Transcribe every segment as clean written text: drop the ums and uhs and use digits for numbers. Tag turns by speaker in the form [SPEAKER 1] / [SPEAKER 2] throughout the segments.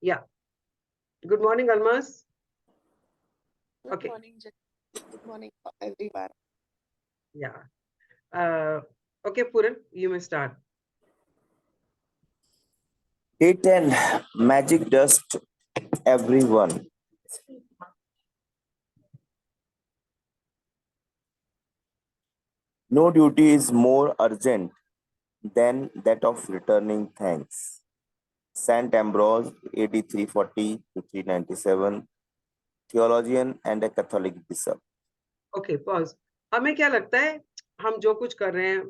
[SPEAKER 1] Yeah. Good morning, Almas.
[SPEAKER 2] Good morning, good morning, everyone.
[SPEAKER 1] Yeah. Okay, Puran, you may start.
[SPEAKER 3] Day 10 Magic Dust, everyone. No duty is more urgent than that of returning thanks. Saint Ambrose, AD 340 to 397, theologian and a Catholic bishop.
[SPEAKER 1] Okay, pause. हमें क्या लगता है, हम जो कुछ कर रहे हैं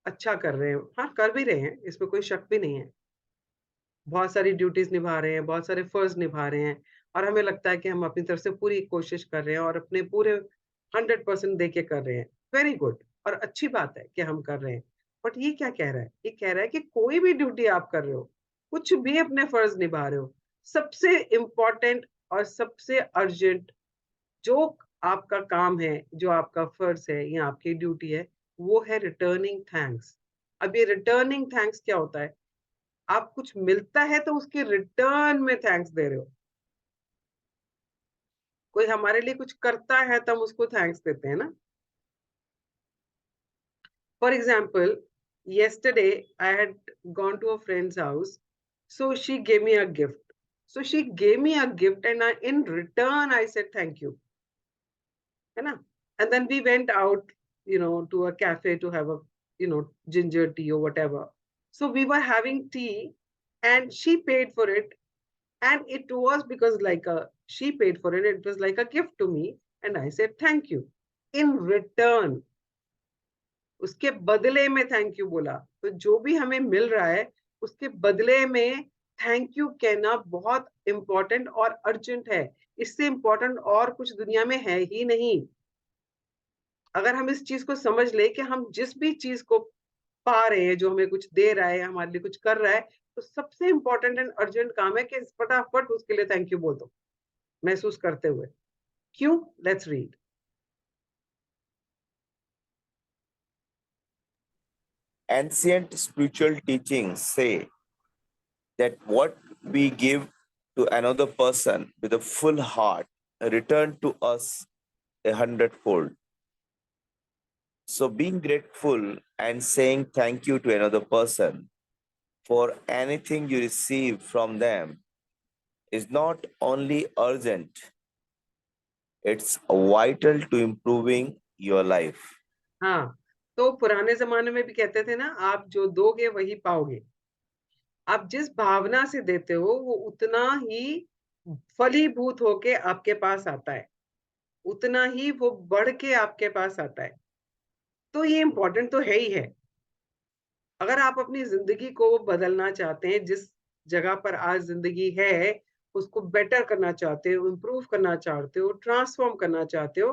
[SPEAKER 1] अच्छा कर रहे हैं, हाँ कर भी रहे हैं, इसमें कोई शक भी नहीं है। बहुत सारी ड्यूटीज निभा रहे हैं, बहुत सारे फर्ज निभा रहे हैं, और हमें लगता है कि हम अपनी तरफ से पूरी कोशिश कर रहे हैं और अपने पूरे 100% दे के कर रहे हैं। वेरी गुड, और अच्छी बात है कि हम कर रहे हैं। बट ये क्या कह रहा है? ये कह रहा है कि कोई भी ड्यूटी आप कर रहे हो, कुछ भी अपने फर्ज निभा रहे हो, सबसे इम्पोर्टेंट और सबसे अर्जेंट जो आपका काम है, जो आपका फर्ज है या आपकी ड्यूटी है, वो है रिटर्निंग थैंक्स। अब ये रिटर्निंग थैंक्स क्या होता है? आप कुछ मिलता है तो उसके रिटर्न में थैंक्स दे रहे हो। कोई हमारे लिए कुछ करता है तो हम उसको थैंक्स देते हैं ना। For example, yesterday I had gone to a friend's house, so she gave me a gift. So she gave me a gift and in return I said thank you, है ना? And then we went out, to a cafe to have a, ginger tea or whatever. So we were having tea and she paid for it, and it was because she paid for it, it was like a gift to me, and I said thank you in return. उसके बदले में thank you बोला। तो जो भी हमें मिल रहा है उसके बदले में थैंक यू कहना बहुत इंपॉर्टेंट और अर्जेंट है। इससे इंपॉर्टेंट और कुछ दुनिया में है ही नहीं। अगर हम इस चीज को समझ ले कि हम जिस भी चीज को पा रहे हैं, जो हमें कुछ दे रहा है, हमारे लिए कुछ कर रहा है, तो सबसे इंपॉर्टेंट एंड अर्जेंट काम है कि फटाफट उसके लिए थैंक यू बोल दो, महसूस करते हुए। क्यों? Let's read.
[SPEAKER 3] Ancient spiritual teachings say that what we give to another person with a full heart return to us 100-fold. So being grateful and saying thank you to another person for anything you receive from them is not only urgent, it's vital to improving your life.
[SPEAKER 1] हाँ, तो पुराने जमाने में भी कहते थे ना, आप जो दोगे वही पाओगे। आप जिस भावना से देते हो वो उतना ही फलीभूत होके आपके पास आता है, उतना ही वो बढ़ के आपके पास आता है। तो ये इंपॉर्टेंट तो है ही है। अगर आप अपनी जिंदगी को बदलना चाहते हैं, जिस जगह पर आज जिंदगी है उसको बेटर करना चाहते हो, इम्प्रूव करना चाहते हो, ट्रांसफॉर्म करना चाहते हो,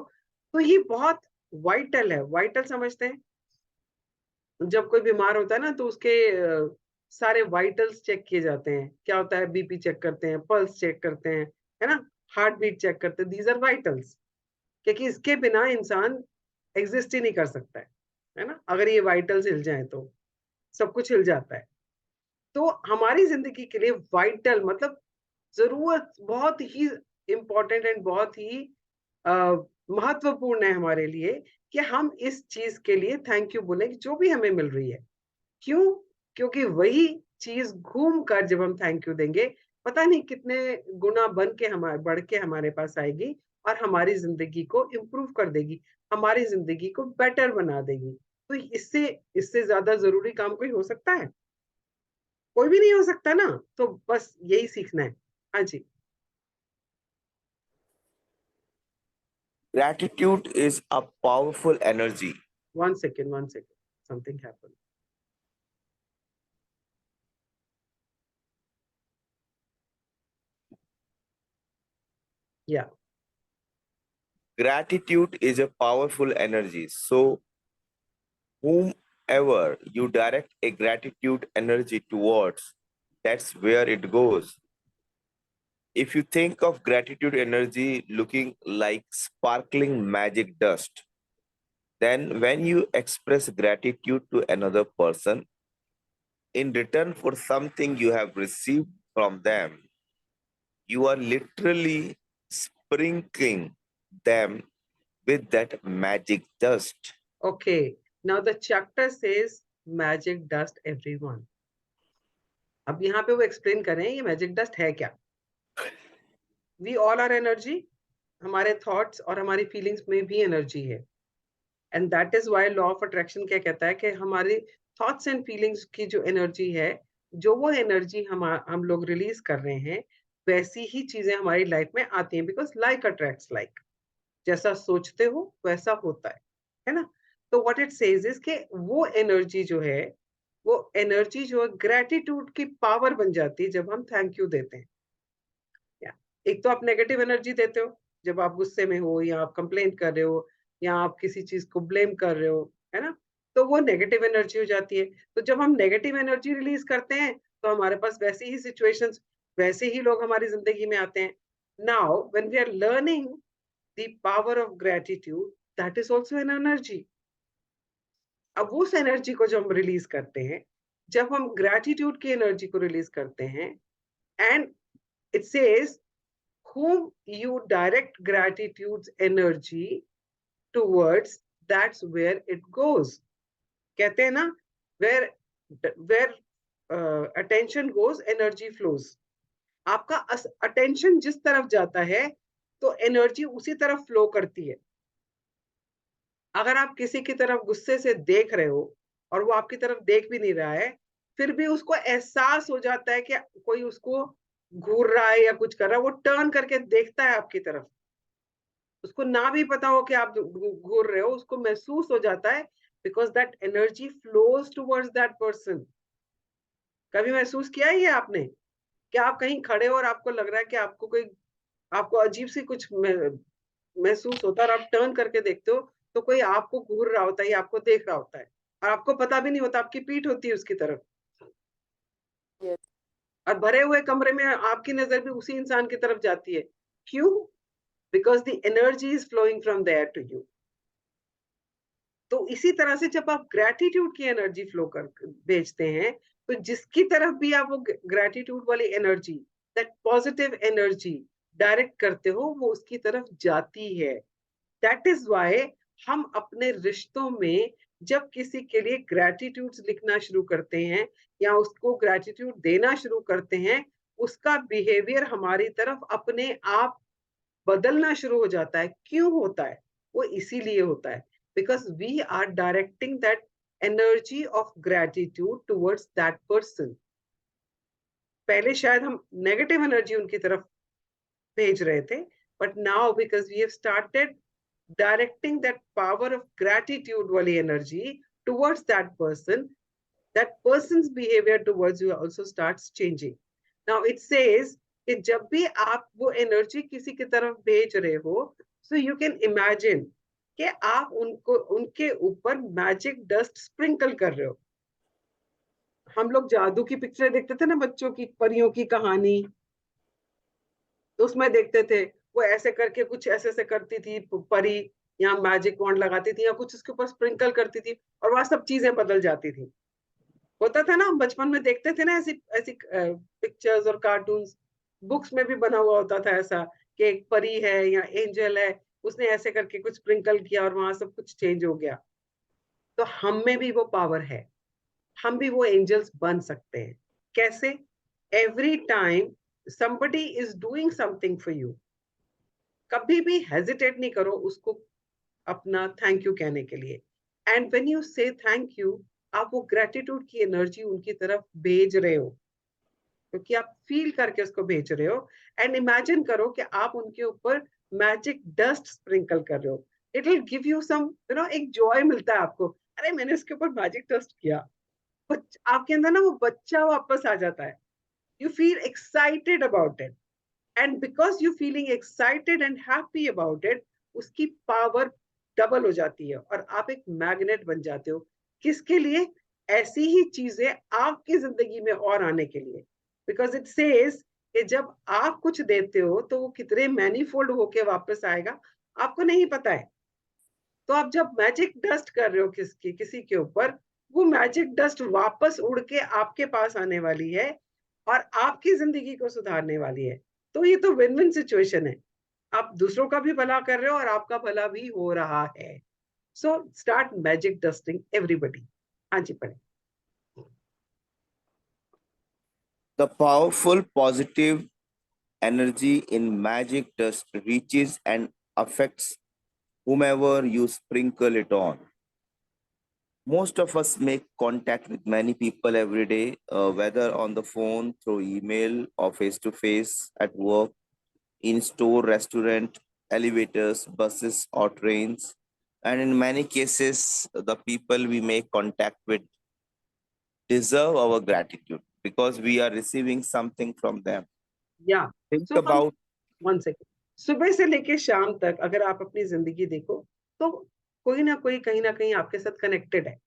[SPEAKER 1] तो ये बहुत वाइटल है। वाइटल समझते हैं? जब कोई बीमार होता है ना तो उसके सारे वाइटल्स चेक किए जाते हैं। क्या होता है? बीपी चेक करते हैं, पल्स चेक करते हैं, है ना, हार्ट बीट चेक करते हैं। दीज आर वाइटल्स, क्योंकि इसके बिना इंसान एग्जिस्ट ही नहीं कर सकता है ना। अगर ये वाइटल्स हिल जाए तो सब कुछ हिल जाता है। तो हमारी जिंदगी के लिए वाइटल मतलब जरूरत बहुत ही इंपॉर्टेंट एंड बहुत ही महत्वपूर्ण है हमारे लिए कि हम इस चीज के लिए थैंक यू बोले, जो भी हमें मिल रही है। क्यों? क्योंकि वही चीज घूम कर जब हम थैंक यू देंगे, पता नहीं कितने गुना बन के हमारे बढ़ के हमारे पास आएगी और हमारी जिंदगी को इम्प्रूव कर देगी, हमारी जिंदगी को बेटर बना देगी। तो इससे इससे ज्यादा जरूरी काम कोई हो सकता है? कोई भी नहीं हो सकता ना। तो बस यही सीखना है। हाँ जी।
[SPEAKER 3] Gratitude is a powerful energy.
[SPEAKER 1] One second, something happened. Yeah.
[SPEAKER 3] Gratitude is a powerful energy. So, whomever you direct a gratitude energy towards, that's where it goes. If you think of gratitude energy looking like sparkling magic dust, then when you express gratitude to another person in return for something you have received from them, you are literally sprinkling them with that magic dust.
[SPEAKER 1] Okay, now the chapter says magic dust everyone. अब यहाँ पे वो explain करें ये magic dust है क्या. We all are energy, हमारे thoughts और हमारी फीलिंग्स में भी एनर्जी है. And that is why law of attraction क्या कहता है कि हमारी थॉट्स एंड फीलिंग्स की जो एनर्जी है, जो वो एनर्जी हम लोग रिलीज कर रहे हैं, वैसी ही चीजें हमारी लाइफ में आती हैं. Because like attracts like. जैसा सोचते हो वैसा होता है ना. तो व्हाट इट सेज इज कि वो एनर्जी जो है, वो एनर्जी जो है ग्रेटिट्यूड की पावर बन जाती है जब हम थैंक यू देते हैं. एक तो आप नेगेटिव एनर्जी देते हो जब आप गुस्से में हो, या आप कंप्लेंट कर रहे हो, या आप किसी चीज को ब्लेम कर रहे हो, है ना. तो वो नेगेटिव एनर्जी हो जाती है. तो जब हम नेगेटिव एनर्जी रिलीज करते हैं तो हमारे पास वैसी ही सिचुएशंस, वैसे ही लोग हमारी जिंदगी में आते हैं. Now when we are learning the power of gratitude, that is also an energy. अब उस एनर्जी को जब हम रिलीज करते हैं, जब हम ग्रेटिट्यूड की एनर्जी को रिलीज करते हैं, and it says whom you direct gratitude's energy towards, that's where it goes. कहते हैं ना, where attention goes, energy flows. आपका अटेंशन जिस तरफ जाता है तो एनर्जी उसी तरफ फ्लो करती है. अगर आप किसी की तरफ गुस्से से देख रहे हो और वो आपकी तरफ देख भी नहीं रहा है, फिर भी उसको एहसास हो जाता है कि कोई उसको घूर रहा है या कुछ कर रहा है, वो टर्न करके देखता है आपकी तरफ. उसको ना भी पता हो कि आप घूर रहे हो, उसको महसूस हो जाता है, because that energy flows towards that person. कभी महसूस किया है ये आपने कि आप कहीं खड़े हो और आपको लग रहा है कि आपको अजीब सी कुछ महसूस होता है, और आप टर्न करके देखते हो तो कोई आपको घूर रहा होता है या आपको देख रहा होता है, और आपको पता भी नहीं होता, आपकी पीठ होती है उसकी तरफ.
[SPEAKER 2] Yes.
[SPEAKER 1] और भरे हुए कमरे में आपकी नजर भी उसी इंसान की तरफ जाती है. क्यों? Because the energy is flowing from there to you. तो इसी तरह से जब आप ग्रेटिट्यूड की एनर्जी फ्लो कर भेजते हैं, तो जिसकी तरफ भी आप वो ग्रेटिट्यूड वाली energy, that positive energy direct करते हो, वो उसकी तरफ जाती है. दैट इज वाई हम अपने रिश्तों में जब किसी के लिए ग्रेटिट्यूड लिखना शुरू करते हैं या उसको ग्रेटिट्यूड देना शुरू करते हैं, उसका बिहेवियर हमारी तरफ अपने आप बदलना शुरू हो जाता है. क्यों होता है? वो इसीलिए होता है because we are directing that energy of gratitude towards that person. पहले शायद हम नेगेटिव एनर्जी उनकी तरफ भेज रहे थे, but now because we have started directing that power of gratitude वाली energy towards that person, that person's behavior towards you also starts changing. Now it says कि जब भी आप वो एनर्जी किसी की तरफ भेज रहे हो, so you can imagine कि आप उनके ऊपर मैजिक डस्ट स्प्रिंकल कर रहे हो. हम लोग जादू की पिक्चर देखते थे ना, बच्चों की, परियों की कहानी, तो उसमें देखते थे वो ऐसे करके कुछ ऐसे करती थी परी, या मैजिक वॉन्ड लगाती थी या कुछ उसके ऊपर स्प्रिंकल करती थी, और वहां सब चीजें बदल जाती थी. होता था ना, हम बचपन में देखते थे ना ऐसी ऐसी पिक्चर्स और कार्टून्स. बुक्स में भी बना हुआ होता था ऐसा कि एक परी है या एंजल है, उसने ऐसे करके कुछ स्प्रिंकल किया और वहां सब कुछ चेंज हो गया. तो हम में भी वो पावर है, हम भी वो एंजल्स बन सकते हैं. कैसे? Every time somebody is doing something for you, कभी भी हेजिटेट नहीं करो उसको अपना थैंक यू कहने के लिए. And when you say thank you, आप वो ग्रेटिट्यूड की एनर्जी उनकी तरफ भेज रहे हो, क्योंकि आप फील करके उसको भेज रहे हो. एंड इमेजिन करो कि आप उनके ऊपर मैजिक डस्ट स्प्रिंकल कर रहे हो. It will give you some, एक जॉय मिलता है आपको. अरे मैंने उसके ऊपर मैजिक डस्ट किया, आपके अंदर ना वो बच्चा वापस आ जाता है. You feel excited about it, and because you feeling excited and happy about it, उसकी पावर डबल हो जाती है और आप एक मैग्नेट बन जाते हो. किसके लिए? ऐसी ही चीजें आपकी जिंदगी में और आने के लिए. बिकॉज इट सेज कि जब आप कुछ देते हो तो वो कितने मैनीफोल्ड होके वापस आएगा आपको नहीं पता है. तो आप जब मैजिक डस्ट कर रहे हो किसी के ऊपर, वो मैजिक डस्ट वापस उड़ के आपके पास आने वाली है और आपकी जिंदगी को सुधारने वाली है. तो ये तो विन विन सिचुएशन है, आप दूसरों का भी भला कर रहे हो और आपका भला भी हो रहा है। So start magic dusting everybody. हाँ जी, पढ़े।
[SPEAKER 3] The powerful positive energy in magic dust reaches and affects whomever you sprinkle it on. Most of us make contact with many people every day, whether on the phone, through email, or face to face, at work, in store, restaurant, elevators, buses, or trains. And in many cases, the people we make contact with deserve our gratitude because we are receiving something from them.
[SPEAKER 1] या
[SPEAKER 3] Think
[SPEAKER 1] सो हम
[SPEAKER 3] about
[SPEAKER 1] 1 second, सुबह से लेके शाम तक अगर आप अपनी जिंदगी देखो तो कोई ना कोई कहीं ना कहीं आपके साथ कनेक्टेड है।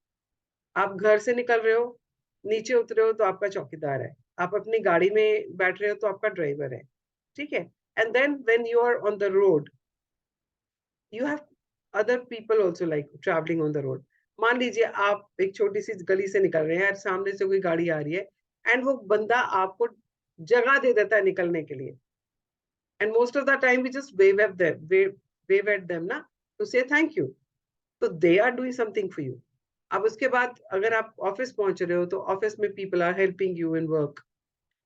[SPEAKER 1] आप घर से निकल रहे हो, नीचे उतरे हो तो आपका चौकीदार है, आप अपनी गाड़ी में बैठ रहे हो तो आपका ड्राइवर है, ठीक है। And then when you are on the road, you have other people also like travelling on the road. मान लीजिए आप एक छोटी सी गली से निकल रहे हैं और सामने से कोई गाड़ी आ रही है, एंड वो बंदा आपको जगह दे देता है निकलने के लिए, and most of the time we just wave at them na, to say thank you. So they are doing something for you. अब उसके बाद अगर आप ऑफिस पहुंच रहे हो तो ऑफिस में people are helping you in work,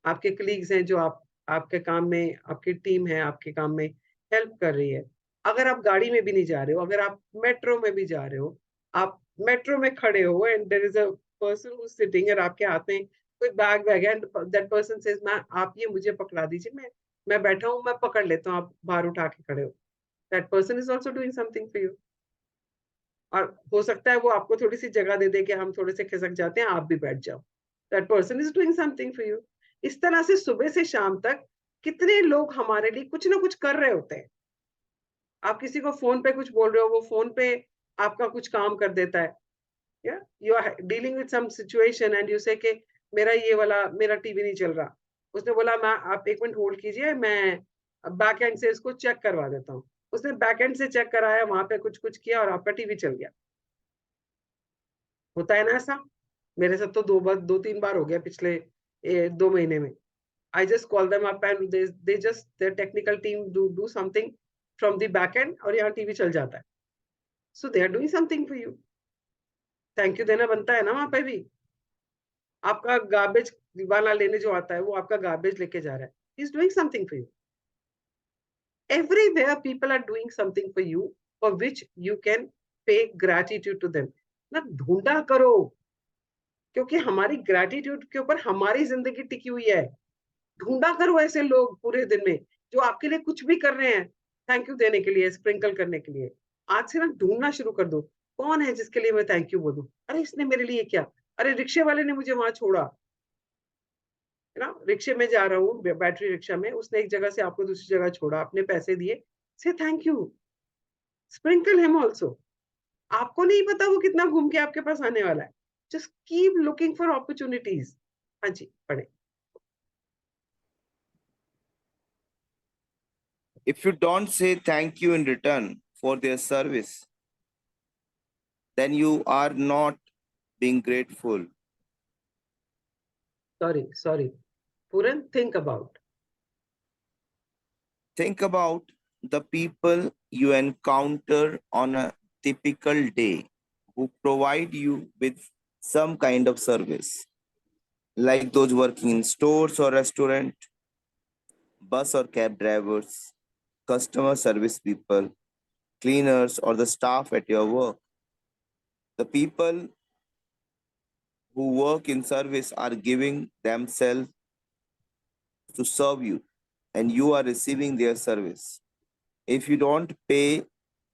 [SPEAKER 1] आपके कलीग्स हैं जो आपके काम में, आपकी टीम है आपके काम में हेल्प कर रही है। अगर आप गाड़ी में भी नहीं जा रहे हो, अगर आप मेट्रो में भी जा रहे हो, आप मेट्रो में खड़े हो and there is a person who sitting और आपके हाथ में कोई बैग है एंड दैट पर्सन सेज मैं, आप ये मुझे पकड़ा दीजिए, मैं बैठा हूँ, मैं पकड़ लेता हूँ, आप बाहर उठा के खड़े हो। That person is also doing something for you. और हो सकता है वो आपको थोड़ी सी जगह दे दे कि हम थोड़े से खिसक जाते हैं, आप भी बैठ जाओ। That person is doing something for you. इस तरह से सुबह से शाम तक कितने लोग हमारे लिए कुछ ना कुछ कर रहे होते हैं। आप किसी को फोन पे कुछ बोल रहे हो, वो फोन पे आपका कुछ काम कर देता है। या you are dealing with some situation and you say कि मेरा ये वाला मेरा टीवी नहीं चल रहा, उसने बोला मैं, आप 1 मिनट होल्ड कीजिए, मैं बैक एंड से इसको चेक करवा देता हूँ। उसने बैक एंड से चेक कराया, वहां पे कुछ कुछ किया और आपका टीवी चल गया। होता है ना ऐसा? मेरे साथ तो 2-3 बार हो गया पिछले 2 महीने में। I just call them up and they just their technical team do something from the back end और यहाँ टीवी चल जाता है। So they are doing something for you. Thank you देना बनता है ना वहाँ पे भी। आपका गार्बेज वाला लेने जो आता है, वो आपका गार्बेज लेके जा रहा है। He is doing something for you. Everywhere people are doing something for you for which you can pay gratitude to them. ना ढूंढा करो, क्योंकि हमारी ग्रैटिट्यूड के ऊपर हमारी जिंदगी टिकी हुई है। ढूंढा करो ऐसे लोग पूरे दिन में जो आपके लिए कुछ भी कर रहे हैं, थैंक यू देने के लिए, स्प्रिंकल करने के लिए। आज से ना ढूंढना शुरू कर दो, कौन है जिसके लिए मैं थैंक यू बोलूं। अरे इसने मेरे लिए क्या, अरे रिक्शे वाले ने मुझे वहां छोड़ा, है ना, रिक्शे में जा रहा हूँ, बैटरी रिक्शा में, उसने एक जगह से आपको दूसरी जगह छोड़ा, आपने पैसे दिए, से thank you, sprinkle him also. आपको नहीं पता वो कितना घूम के आपके पास आने वाला है। Just keep looking for opportunities. हाँ जी, पढ़े।
[SPEAKER 3] if you don't say thank you in return for their service, then you are not being grateful.
[SPEAKER 1] Sorry Puran, think about.
[SPEAKER 3] Think about the people you encounter on a typical day who provide you with some kind of service, like those working in stores or restaurant, bus or cab drivers, customer service people, cleaners, or the staff at your work. The people who work in service are giving themselves to serve you, and you are receiving their service. If you don't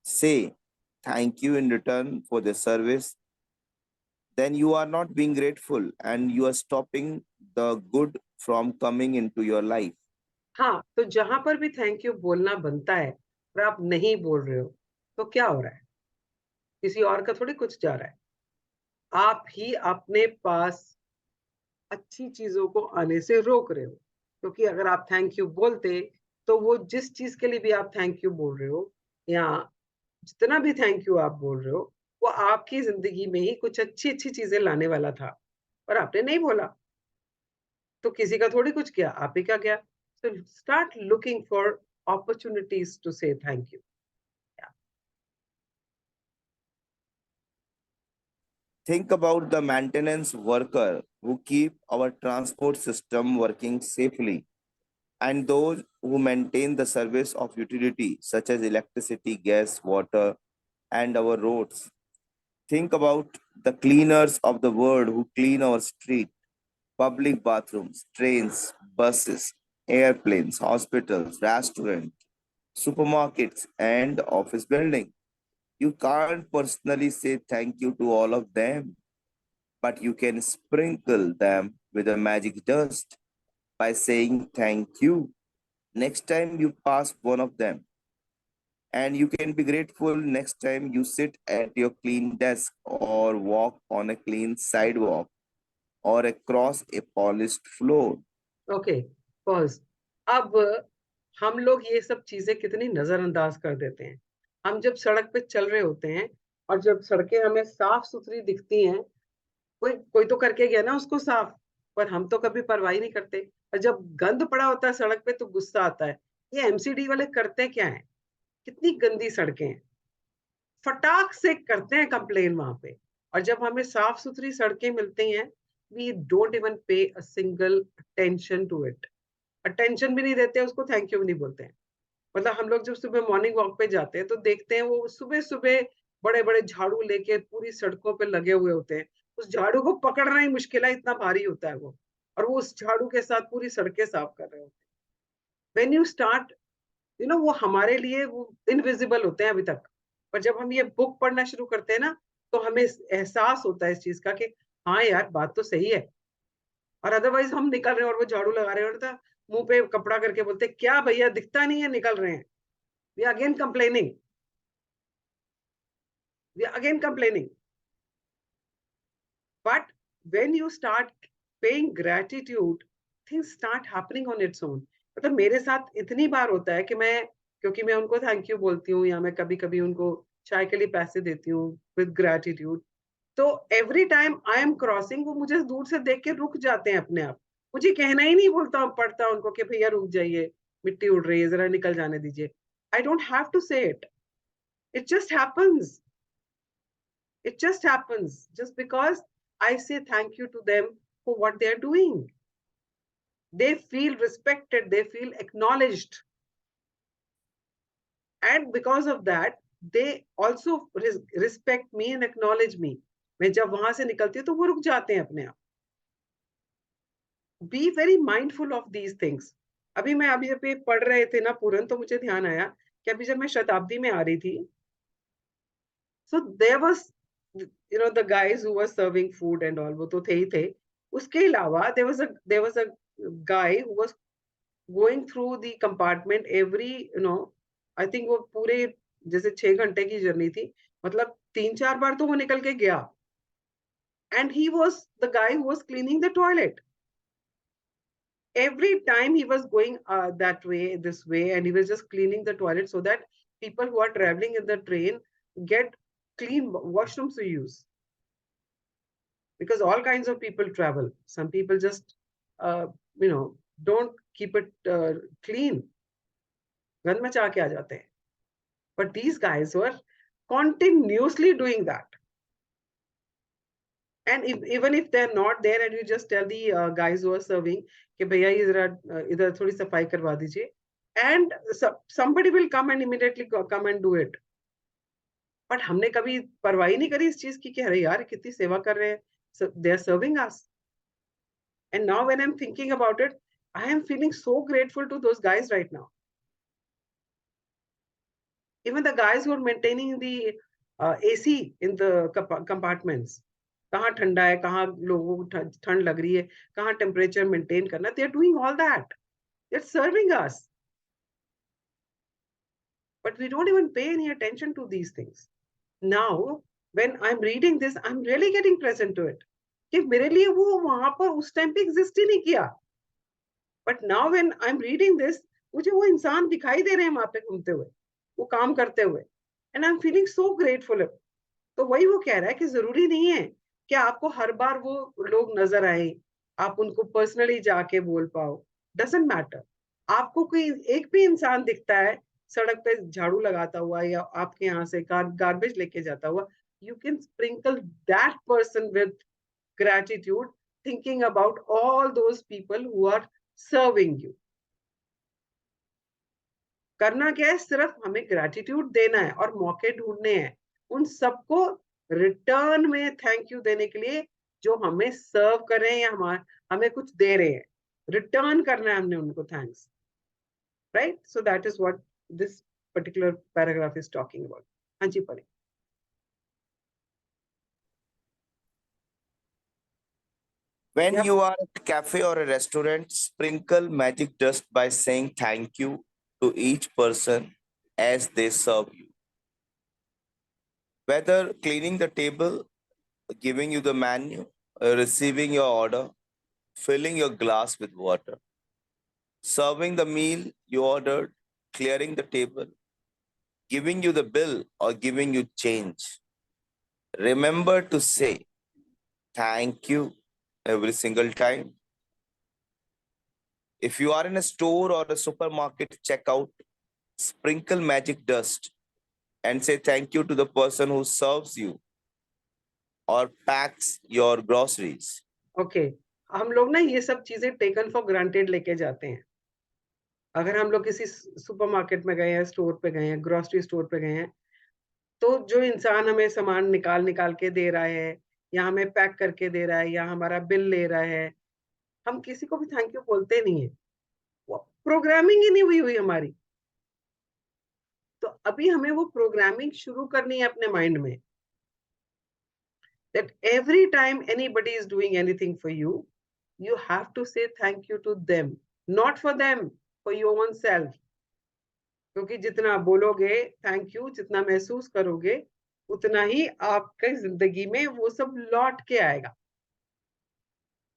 [SPEAKER 3] say thank you in return for the service, then you are not being grateful and you are stopping the good from coming into your life.
[SPEAKER 1] हाँ, तो जहां पर भी thank you बोलना बनता है और आप नहीं बोल रहे हो, तो क्या हो रहा है? किसी और का थोड़ी कुछ जा रहा है, आप ही अपने पास अच्छी चीजों को आने से रोक रहे हो। क्योंकि अगर आप थैंक यू बोलते, तो वो जिस चीज के लिए भी आप थैंक यू बोल रहे हो, या जितना भी थैंक यू आप बोल रहे हो, वो आपकी जिंदगी में ही कुछ अच्छी अच्छी चीजें लाने वाला था, पर आपने नहीं बोला, तो किसी का थोड़ी कुछ किया, आप ही का गया। So start looking for opportunities to say thank you.
[SPEAKER 3] Think about the maintenance worker who keep our transport system working safely, and those who maintain the service of utility such as electricity, gas, water, and our roads. Think about the cleaners of the world who clean our street, public bathrooms, trains, buses, airplanes, hospitals, restaurants, supermarkets, and office buildings. You can't personally say thank you to all of them, but you can sprinkle them with a magic dust by saying thank you next time you pass one of them. And you can be grateful next time you sit at your clean desk or walk on a clean sidewalk or across a polished floor.
[SPEAKER 1] Okay, pause. अब हम लोग ये सब चीजें कितनी नजरअंदाज कर देते हैं। हम जब सड़क पे चल रहे होते हैं और जब सड़कें हमें साफ सुथरी दिखती हैं, कोई कोई तो करके गया ना उसको साफ, पर हम तो कभी परवाह ही नहीं करते। और जब गंद पड़ा होता है सड़क पे तो गुस्सा आता है, ये एमसीडी वाले करते क्या है, कितनी गंदी सड़कें हैं। फटाक से करते हैं कंप्लेन वहां पे, और जब हमें साफ सुथरी सड़कें मिलती हैं, we don't even pay a single attention to it. Attention भी नहीं देते, उसको थैंक यू भी नहीं बोलते हैं। मतलब हम लोग जब सुबह मॉर्निंग वॉक पे जाते हैं तो देखते हैं वो सुबह सुबह बड़े बड़े झाड़ू लेके पूरी सड़कों पे लगे हुए होते हैं। उस झाड़ू को पकड़ना ही मुश्किल है, इतना भारी होता है वो, और वो उस झाड़ू के साथ पूरी सड़कें साफ कर रहे होते हैं। व्हेन यू स्टार्ट, वो हमारे लिए वो इनविजिबल होते हैं अभी तक, पर जब हम ये बुक पढ़ना शुरू करते हैं ना, तो हमें एहसास होता है इस चीज का कि हाँ यार, बात तो सही है। और अदरवाइज हम निकल रहे हैं और वो झाड़ू लगा रहे हैं, और मुंह पे कपड़ा करके बोलते हैं, क्या भैया दिखता नहीं है, निकल रहे हैं। We are again complaining, we are again complaining. But when you start paying gratitude, things start happening on its own. मतलब मेरे साथ इतनी बार होता है कि मैं, क्योंकि मैं उनको थैंक यू बोलती हूँ, या मैं कभी कभी उनको चाय के लिए पैसे देती हूँ विद ग्रेटिट्यूड, तो every time I am crossing, वो मुझे दूर से देख के रुक जाते हैं अपने आप। मुझे कहना ही नहीं बोलता पड़ता उनको कि भैया रुक जाइए, मिट्टी उड़ रही है, जरा निकल जाने दीजिए। आई डोंट हैव टू से it, it just happens. It just happens just because I say thank you to them for what they are doing. They feel respected, they feel acknowledged, and because of that they also respect me and acknowledge me. मैं जब वहां से निकलती हूँ तो वो रुक जाते हैं अपने आप। Be very mindful of these things. अभी अभी पढ़ रहे थे ना पूरन, तो मुझे ध्यान आया कि अभी जब मैं शताब्दी में आ रही थी, so there was, the guys who were serving food and all, वो तो थे ही थे। उसके अलावा there was a guy who was going through the compartment every, I think वो पूरे, जैसे 6 घंटे की जर्नी थी, मतलब 3-4 बार तो वो निकल के गया। and he was the guy who was cleaning the toilet. Every time he was going that way, this way, and he was just cleaning the toilet so that people who are traveling in the train get clean washrooms to use. Because all kinds of people travel. Some people just, don't keep it clean. गंद मचा के आ जाते हैं. But these guys were continuously doing that. And even if they're not there, and you just tell the guys who are serving कि भैया इधर थोड़ी सफाई करवा दीजिए, and somebody will come and immediately come and do it. But हमने कभी परवाह नहीं करी इस चीज की कि अरे यार कितनी सेवा कर रहे हैं, so they are serving us. And now when I'm thinking about it, I am feeling so grateful to those guys right now. Even the guys who are maintaining the AC in the compartments, कहाँ ठंडा है, कहाँ लोगों को ठंड लग रही है, कहाँ टेम्परेचर मेंटेन करना, they are doing all that. They're serving us. But we don't even pay any attention to these things. Now, when I'm reading this, I'm really getting present to it. कि मेरे लिए वो वहां पर उस time पे exist ही नहीं किया, but now when I am reading this, मुझे वो इंसान दिखाई दे रहे हैं वहां पे घूमते हुए, वो काम करते हुए, and I am feeling so grateful. तो वही वो कह रहा है कि जरूरी नहीं है कि आपको हर बार वो लोग नजर आए, आप उनको पर्सनली जाके बोल पाओ, डजंट मैटर। आपको कोई एक भी इंसान दिखता है सड़क पे झाड़ू लगाता हुआ या आपके यहाँ से गार्बेज लेके जाता हुआ, you can sprinkle that person with gratitude, thinking about all those people who are serving you. करना क्या है, सिर्फ हमें ग्रेटिट्यूड देना है और मौके ढूंढने हैं उन सबको रिटर्न में थैंक यू देने के लिए जो हमें सर्व कर रहे हैं या हमें कुछ दे रहे हैं, रिटर्न करना है हमने उनको thanks, right? So that is what this particular paragraph is talking about. हाँ जी, पढ़े.
[SPEAKER 3] When
[SPEAKER 1] Yep.
[SPEAKER 3] you are at a cafe or a restaurant, sprinkle magic dust by saying thank you to each person as they serve you. Whether cleaning the table, giving you the menu, receiving your order, filling your glass with water, serving the meal you ordered, clearing the table, giving you the bill, or giving you change. Remember to say thank you every single time. If you are in a store or a supermarket checkout, sprinkle magic dust and say thank you to the person who serves you or packs your groceries.
[SPEAKER 1] Okay, हम लोग ना ये सब चीजें taken for granted लेके जाते हैं. अगर हम लोग किसी सुपरमार्केट में गए हैं, स्टोर पे गए हैं, ग्रोसरी स्टोर पे गए हैं, तो जो इंसान हमें सामान निकाल निकाल के दे रहा है या हमें पैक करके दे रहा है या हमारा बिल ले रहा है, हम किसी को भी थैंक यू बोलते नहीं है. वो प्रोग्रामिंग ही नहीं हुई हुई हमारी. तो अभी हमें वो प्रोग्रामिंग शुरू करनी है अपने माइंड में, that every time anybody is doing anything for you, you have to say thank you to them, not for them, for your own self. क्योंकि जितना बोलोगे थैंक यू, जितना महसूस करोगे, उतना ही आपके जिंदगी में वो सब लौट के आएगा.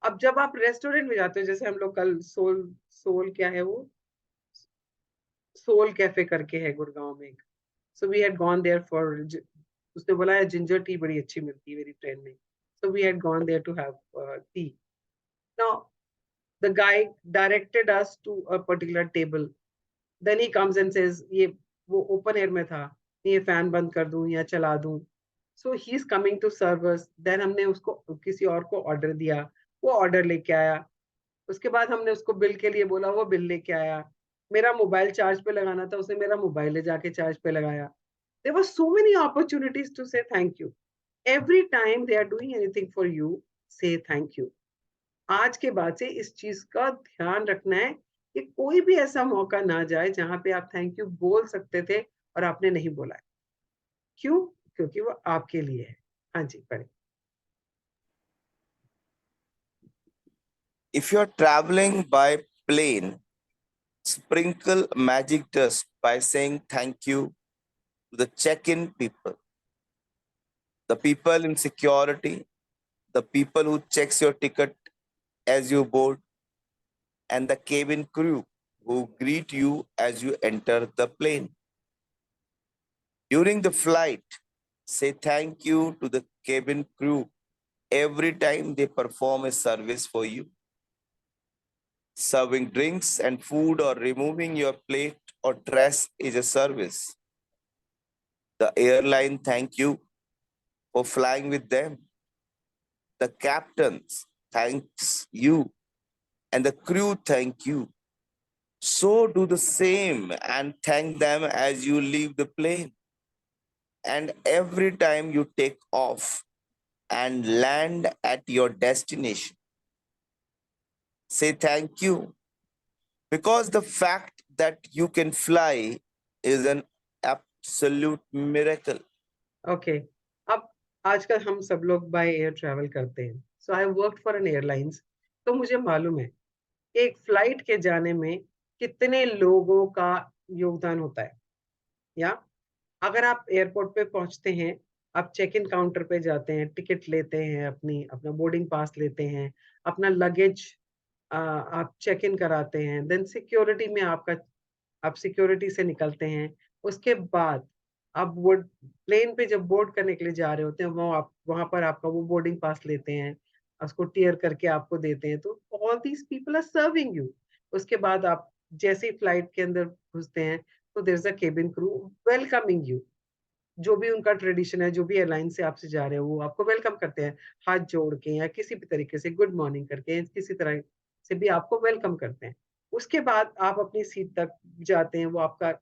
[SPEAKER 1] अब जब आप रेस्टोरेंट में जाते हो, जैसे हम लोग कल सोल सोल क्या है वो, सोल कैफे करके है गुड़गांव में एक, so we had gone there for, उसने बोला है जिंजर टी बड़ी अच्छी मिलती है मेरी ट्रेन में, so we had gone there to have tea. Now the guy directed us to a particular table. Then he comes and says, ये वो ओपन एयर में था, ये फैन बंद कर दूं या चला दूं. So he is coming to serve us. Then हमने उसको किसी और को ऑर्डर दिया, वो ऑर्डर लेके आया. उसके बाद हमने उसको बिल के लिए बोला, वो बिल लेके आया. मेरा मोबाइल चार्ज पे लगाना था, उसने मेरा मोबाइल ले जाके चार्ज पे लगाया. There were so many opportunities to say thank you. Every time they are doing anything for you, say thank you. आज के बाद से इस चीज का ध्यान रखना है कि कोई भी ऐसा मौका ना जाए जहां पे आप थैंक यू बोल सकते थे और आपने नहीं बोला है. क्यों? क्योंकि वो आपके लिए है. हाँ जी, पढ़े.
[SPEAKER 3] If you're traveling by plane, sprinkle magic dust by saying thank you to the check-in people, the people in security, the people who checks your ticket as you board, and the cabin crew who greet you as you enter the plane. During the flight, say thank you to the cabin crew every time they perform a service for you. Serving drinks and food or removing your plate or trash is a service. The airline thank you for flying with them. The captains thanks you and the crew thank you. So do the same and thank them as you leave the plane. And every time you take off and land at your destination, say thank you, because the fact that you can fly is an absolute miracle.
[SPEAKER 1] Okay, अब आजकल हम सब लोग by air travel करते हैं. So I work for an airlines. तो मुझे मालूम है कि एक फ्लाइट के जाने में कितने लोगों का योगदान होता है. या अगर आप एयरपोर्ट पे पहुंचते हैं, आप चेक इन काउंटर पे जाते हैं, टिकट लेते हैं, अपना बोर्डिंग पास लेते हैं, अपना लगेज आप चेक इन कराते हैं, देन सिक्योरिटी में आप सिक्योरिटी से निकलते हैं. उसके बाद आप बोर्ड प्लेन पे जब बोर्ड करने के लिए जा रहे होते हैं, वो आप वहां पर आपका वो बोर्डिंग पास लेते हैं, उसको टीयर करके आपको देते हैं. तो all these people are serving you. उसके बाद आप जैसे ही फ्लाइट के अंदर घुसते हैं तो there is a cabin crew welcoming you. जो भी उनका ट्रेडिशन है, जो भी एयरलाइन से आपसे जा रहे हो, वो आपको वेलकम करते हैं, हाथ जोड़ के या किसी भी तरीके से गुड मॉर्निंग करके, किसी तरह से भी आपको वेलकम करते हैं। उसके बाद आप अपनी सीट तक जाते हैं, वो आपका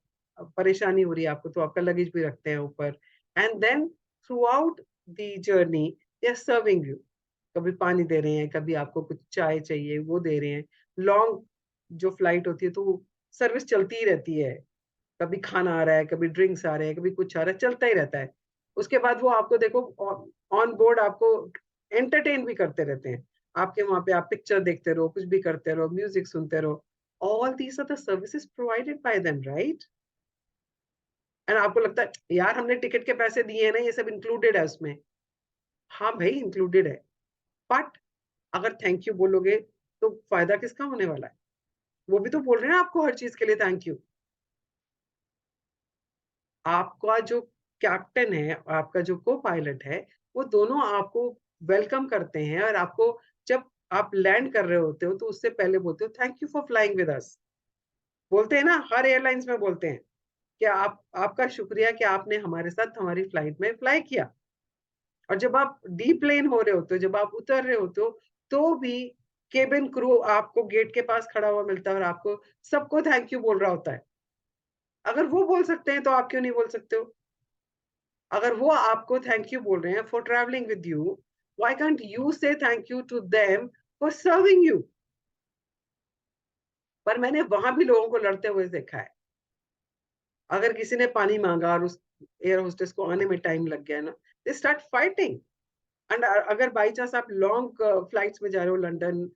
[SPEAKER 1] परेशानी हो रही है आपको, तो आपका लगेज भी रखते हैं ऊपर। And then throughout the journey they are serving you. कभी पानी दे रहे हैं, कभी आपको कुछ चाय चाहिए वो दे रहे हैं। लॉन्ग जो फ्लाइट होती है तो सर्विस चलती ही रहती है, कभी खाना आ रहा है, कभी ड्रिंक्स आ रहे हैं, कभी कुछ आ रहा है, चलता ही रहता है। उसके बाद वो आपको देखो ऑन बोर्ड आपको एंटरटेन भी करते रहते हैं। आपके वहाँ पे आप पिक्चर देखते रहो, कुछ भी करते रहो, म्यूजिक सुनते रहो। All these are the services provided by them, right? And आपको लगता है यार हमने टिकट के पैसे दिए हैं ना, ये सब इंक्लूडेड है उसमें। हाँ भाई इंक्लूडेड है, बट अगर थैंक यू बोलोगे तो फायदा किसका होने वाला है? वो भी तो बोल रहे हैं आपको हर चीज के लिए थैंक यू। आपका जो कैप्टन है, आपका जो को पायलट है, वो दोनों आपको वेलकम करते हैं, और आपको जब आप लैंड कर रहे होते हो तो उससे पहले बोलते हो thank you for flying with us. बोलते हैं ना, हर एयरलाइंस में बोलते हैं कि आपका शुक्रिया कि आपने हमारे साथ हमारी फ्लाइट में फ्लाई किया। और जब आप डीप्लेन हो रहे होते हो, जब आप उतर रहे होते हो, तो भी केबिन क्रू आपको गेट के पास खड़ा हुआ मिलता है और आपको सबको थैंक यू बोल रहा होता है। अगर वो बोल सकते हैं तो आप क्यों नहीं बोल सकते हो? अगर वो आपको थैंक यू बोल रहे हैं for travelling with you, why can't you say thank you to them for serving you? पर मैंने वहां भी लोगों को लड़ते हुए देखा है। अगर किसी ने पानी मांगा और उस एयर होस्टेस को आने में टाइम लग गया ना, दे स्टार्ट फाइटिंग। एंड अगर बाई चांस आप लॉन्ग फ्लाइट्स में जा रहे हो, लंदन,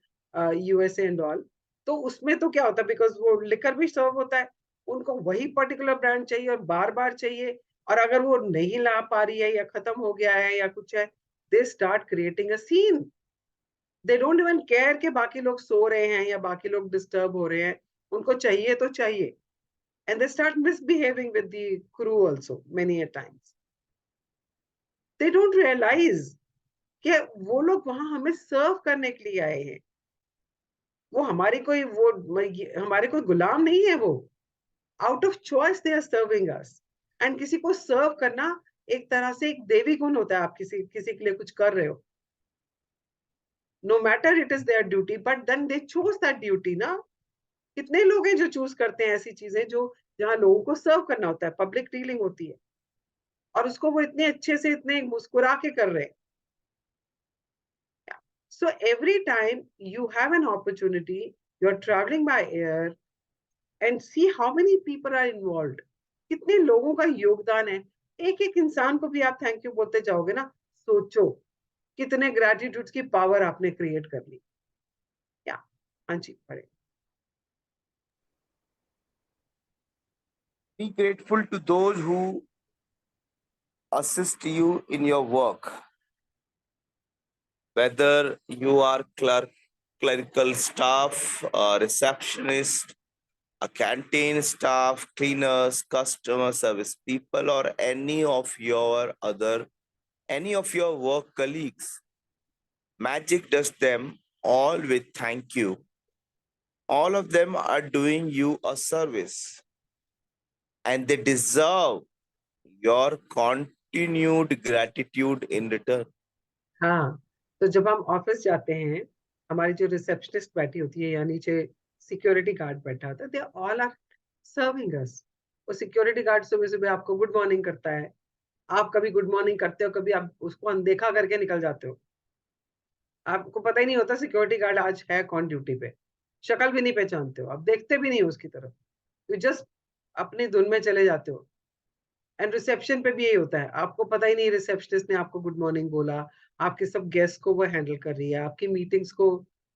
[SPEAKER 1] यूएसए एंड ऑल, तो उसमें तो क्या होता है, बिकॉज वो लिकर भी सर्व होता है, उनको वही पर्टिकुलर ब्रांड चाहिए और बार बार चाहिए। और अगर वो नहीं ला पा रही है या खत्म हो गया है या कुछ है, they start creating a scene. They don't even care कि बाकी लोग सो रहे हैं या बाकी लोग डिस्टर्ब हो रहे हैं, उनको चाहिए तो चाहिए। And they start misbehaving with the crew also many a times. They don't realise कि वो लोग वहां हमें सर्व करने के लिए आए हैं। वो हमारे कोई गुलाम नहीं है वो। Out of choice they are serving us. And किसी को सर्व करना एक तरह से एक देवी गुण होता है। आप किसी किसी के लिए कुछ कर रहे हो, no matter it is their duty, but then they choose that duty ना। कितने लोग हैं जो चूज करते हैं ऐसी चीजें जो जहाँ लोगों को सर्व करना होता है, पब्लिक डीलिंग होती है, और उसको वो इतने अच्छे से इतने मुस्कुरा के कर रहे हैं। So every time you have an opportunity, you're traveling by air, and see how many people are involved. कितने लोगों का योगदान है। एक एक इंसान को भी आप थैंक यू बोलते जाओगे ना, सोचो कितने ग्रेटिट्यूड की पावर आपने क्रिएट कर ली। क्या? हाँ जी, पढ़े।
[SPEAKER 3] Be grateful to those who assist you in your work, whether you are clerical staff, a receptionist, a canteen staff, cleaners, customer service people, or any of your work colleagues. Magic does them all with thank you. All of them are doing you a service and they deserve your continued gratitude in return.
[SPEAKER 1] हाँ, तो जब हम office जाते हैं, हमारी जो receptionist बैठी होती है या नीचे सिक्योरिटी गार्ड बैठा होता है, they all are serving us. वो सिक्योरिटी गार्ड सुबह सुबह आपको गुड मॉर्निंग करता है। आप कभी गुड मॉर्निंग करते हो, कभी आप उसको अनदेखा करके निकल जाते हो। आपको पता ही नहीं होता सिक्योरिटी गार्ड आज है कौन ड्यूटी पे। शक्ल भी नहीं पहचानते हो, आप देखते भी नहीं हो उसकी तरफ। यू जस्ट अपनी धुन में चले जाते हो। एंड रिसेप्शन पे भी यही होता है, आपको पता ही नहीं रिसेप्शनिस्ट ने आपको गुड मॉर्निंग बोला। आपके सब गेस्ट को वो हैंडल कर रही है, आपकी मीटिंग्स को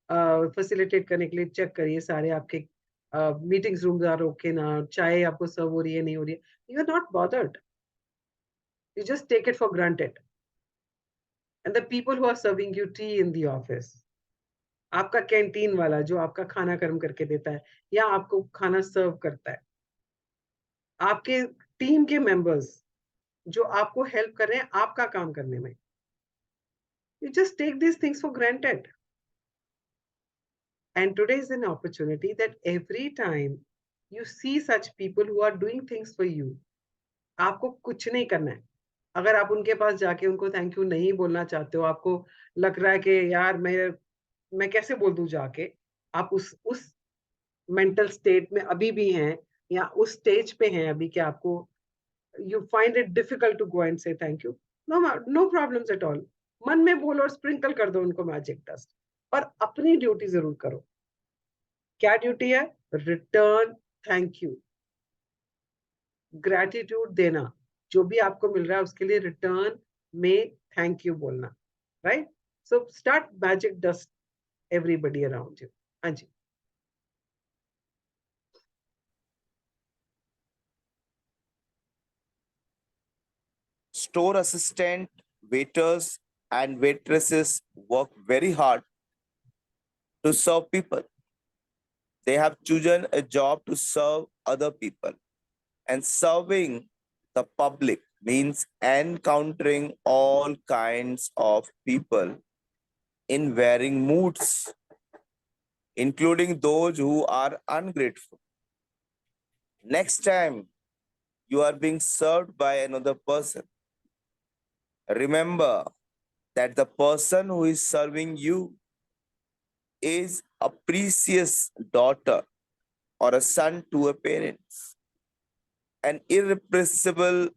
[SPEAKER 1] फैसिलिटेट करने के लिए चेक करिए सारे आपके मीटिंग्स रूम्स आर ओके ना, चाय आपको सर्व हो रही है नहीं हो रही है। You are not bothered, you just take it for granted. And the people who are serving you tea in the office, आपका कैंटीन वाला जो आपका खाना गर्म करके देता है या आपको खाना सर्व करता है, आपके टीम के मेंबर्स जो आपको हेल्प कर रहे हैं आपका काम करने में, you just take these things for granted. And today is an opportunity that every time you see such people who are doing things for you, आपको कुछ नहीं करना है. अगर आप उनके पास जाके उनको थैंक यू नहीं बोलना चाहते हो, आपको लग रहा है कि यार मैं कैसे बोल दूं जाके, आप उस मेंटल स्टेट में अभी भी हैं, या उस स्टेज पे हैं अभी कि आपको you find it difficult to go and say thank you, no no problems at all. मन में बोलो और स्प्रिंकल कर दो उनको मैजिक डस्ट, और अपनी ड्यूटी जरूर करो. क्या ड्यूटी है? रिटर्न थैंक यू, ग्रैटिट्यूड देना. जो भी आपको मिल रहा है उसके लिए रिटर्न में थैंक यू बोलना. Right? So start magic dust everybody around you. हाँ जी.
[SPEAKER 3] Store assistant, waiters, and waitresses work very hard to serve people. They have chosen a job to serve other people. And serving the public means encountering all kinds of people in varying moods, including those who are ungrateful. Next time you are being served by another person, remember that the person who is serving you is a precious daughter or a son to a parents, an irrepressible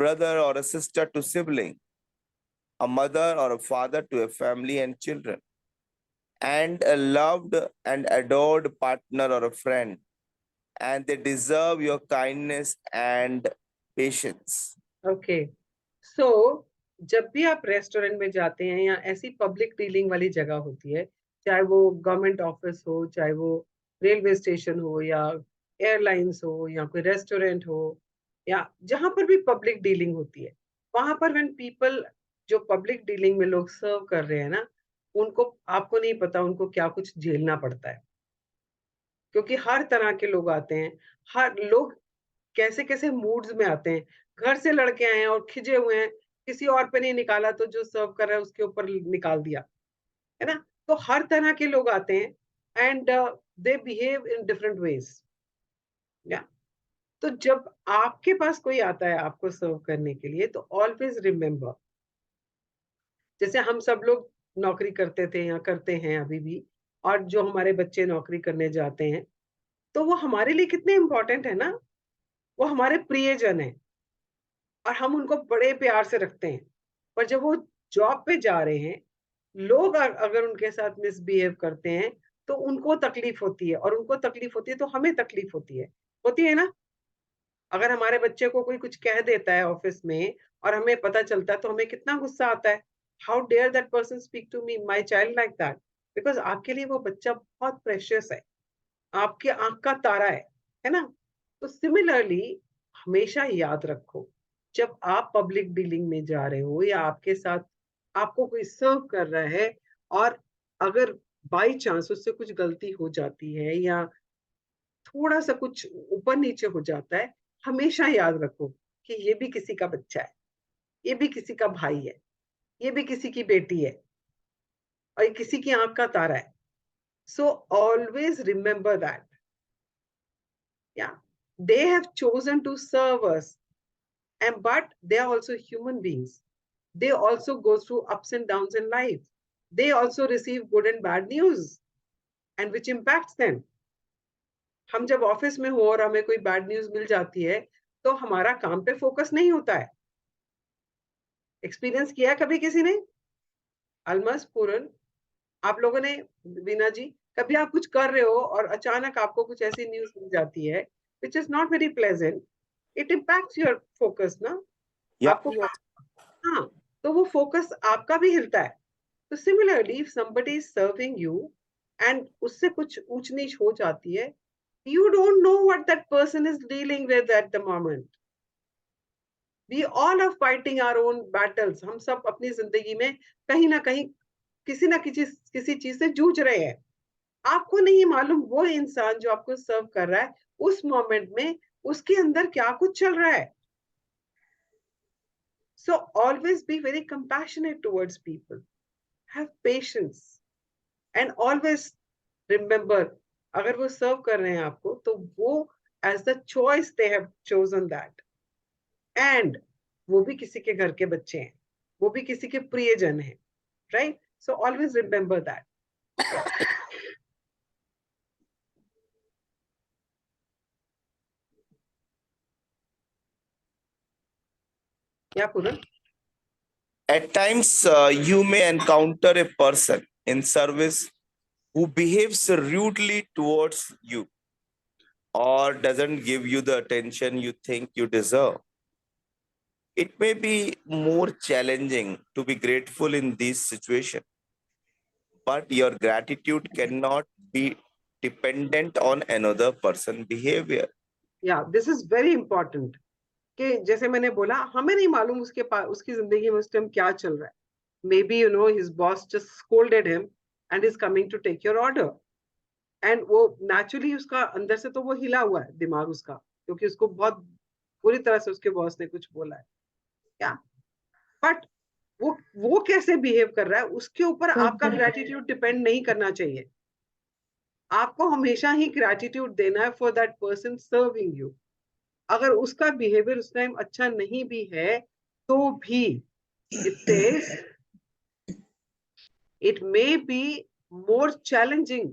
[SPEAKER 3] brother or a sister to sibling, a mother or a father to a family and children, and a loved and adored partner or a friend, and they deserve your kindness and patience.
[SPEAKER 1] Okay. So जब भी आप restaurant में जाते हैं या ऐसी public dealing वाली जगह होती है, चाहे वो गवर्नमेंट ऑफिस हो, चाहे वो रेलवे स्टेशन हो, या एयरलाइंस हो, या कोई रेस्टोरेंट हो, या जहां पर भी पब्लिक डीलिंग होती है, वहां पर व्हेन पीपल, जो पब्लिक डीलिंग में लोग सर्व कर रहे हैं ना, उनको, आपको नहीं पता उनको क्या कुछ झेलना पड़ता है. क्योंकि हर तरह के लोग आते हैं, हर लोग कैसे कैसे मूड्स में आते हैं. घर से लड़के आए हैं और खिजे हुए हैं, किसी और पे नहीं निकाला तो जो सर्व कर रहा है उसके ऊपर निकाल दिया, है ना? तो हर तरह के लोग आते हैं, and they behave in different ways. या तो जब आपके पास कोई आता है आपको सर्व करने के लिए, तो ऑलवेज रिमेम्बर, जैसे हम सब लोग नौकरी करते थे या करते हैं अभी भी, और जो हमारे बच्चे नौकरी करने जाते हैं, तो वो हमारे लिए कितने इंपॉर्टेंट है ना. वो हमारे प्रियजन है और हम उनको बड़े प्यार से रखते हैं. पर जब वो जॉब पे जा रहे हैं, लोग अगर उनके साथ मिसबिहेव करते हैं, तो उनको तकलीफ होती है, और उनको तकलीफ होती है तो हमें तकलीफ होती है ना. अगर हमारे बच्चे को कोई कुछ कह देता है ऑफिस में और हमें पता चलता है, तो हमें कितना गुस्सा आता है. How dare that person speak to me, my child like that. Because आपके लिए वो बच्चा बहुत प्रेशियस है, आपकी आंख का तारा है ना. तो सिमिलरली हमेशा याद रखो, जब आप पब्लिक डीलिंग में जा रहे हो या आपके साथ आपको कोई सर्व कर रहा है, और अगर बाई चांस उससे कुछ गलती हो जाती है या थोड़ा सा कुछ ऊपर नीचे हो जाता है, हमेशा याद रखो कि ये भी किसी का बच्चा है, ये भी किसी का भाई है, ये भी किसी की बेटी है, और ये किसी की आंख का तारा है. So always remember that. Yeah, they have chosen to serve us, and but they are also human beings. They also go through ups and downs in life. They also receive good and bad news, and which impacts them. हम जब office में हो और हमें कोई bad news मिल जाती है, तो हमारा काम पे फोकस नहीं होता है. एक्सपीरियंस किया कभी किसी ने? अलमस पूरन, आप लोगों ने, वीना जी, कभी आप कुछ कर रहे हो और अचानक आपको कुछ ऐसी न्यूज मिल जाती है which is not very pleasant, it impacts your focus ना.
[SPEAKER 3] Yeah.
[SPEAKER 1] आपको, हाँ, तो वो फोकस आपका भी हिलता है. तो similarly if somebody is serving you and उससे कुछ ऊंच नीच हो जाती है, you don't know what that person is dealing with at the moment. We all are fighting our own battles. हम सब अपनी जिंदगी में कहीं ना कहीं किसी चीज से जूझ रहे हैं. आपको नहीं मालूम वो इंसान जो आपको सर्व कर रहा है उस मोमेंट में उसके अंदर क्या कुछ चल रहा है. So always be very compassionate towards people. Have patience. And always remember, अगर वो सर्व कर रहे हैं आपको, तो वो as the choice they have chosen that, and वो भी किसी के घर के बच्चे हैं, वो भी किसी के प्रियजन हैं, right? So always remember that. क्या पूरा?
[SPEAKER 3] At times, you may encounter a person in service who behaves rudely towards you or doesn't give you the attention you think you deserve. It may be more challenging to be grateful in this situation, but your gratitude cannot be dependent on another person's behavior.
[SPEAKER 1] या this is very important, कि जैसे मैंने बोला, हमें नहीं मालूम उसके पास, उसकी जिंदगी में उस टाइम क्या चल रहा है. Maybe his boss just scolded him and is coming to take your order, and वो नेचुरली उसका अंदर से तो वो हिला हुआ है दिमाग उसका, क्योंकि उसको बहुत बुरी तरह से उसके बॉस ने कुछ बोला है. क्या? बट वो कैसे बिहेव कर रहा है, उसके ऊपर आपका ग्रेटिट्यूड डिपेंड नहीं करना चाहिए. आपको हमेशा ही ग्रेटिट्यूड देना है for that person serving you. अगर उसका बिहेवियर उस टाइम अच्छा नहीं भी है, तो भी it says it may be more challenging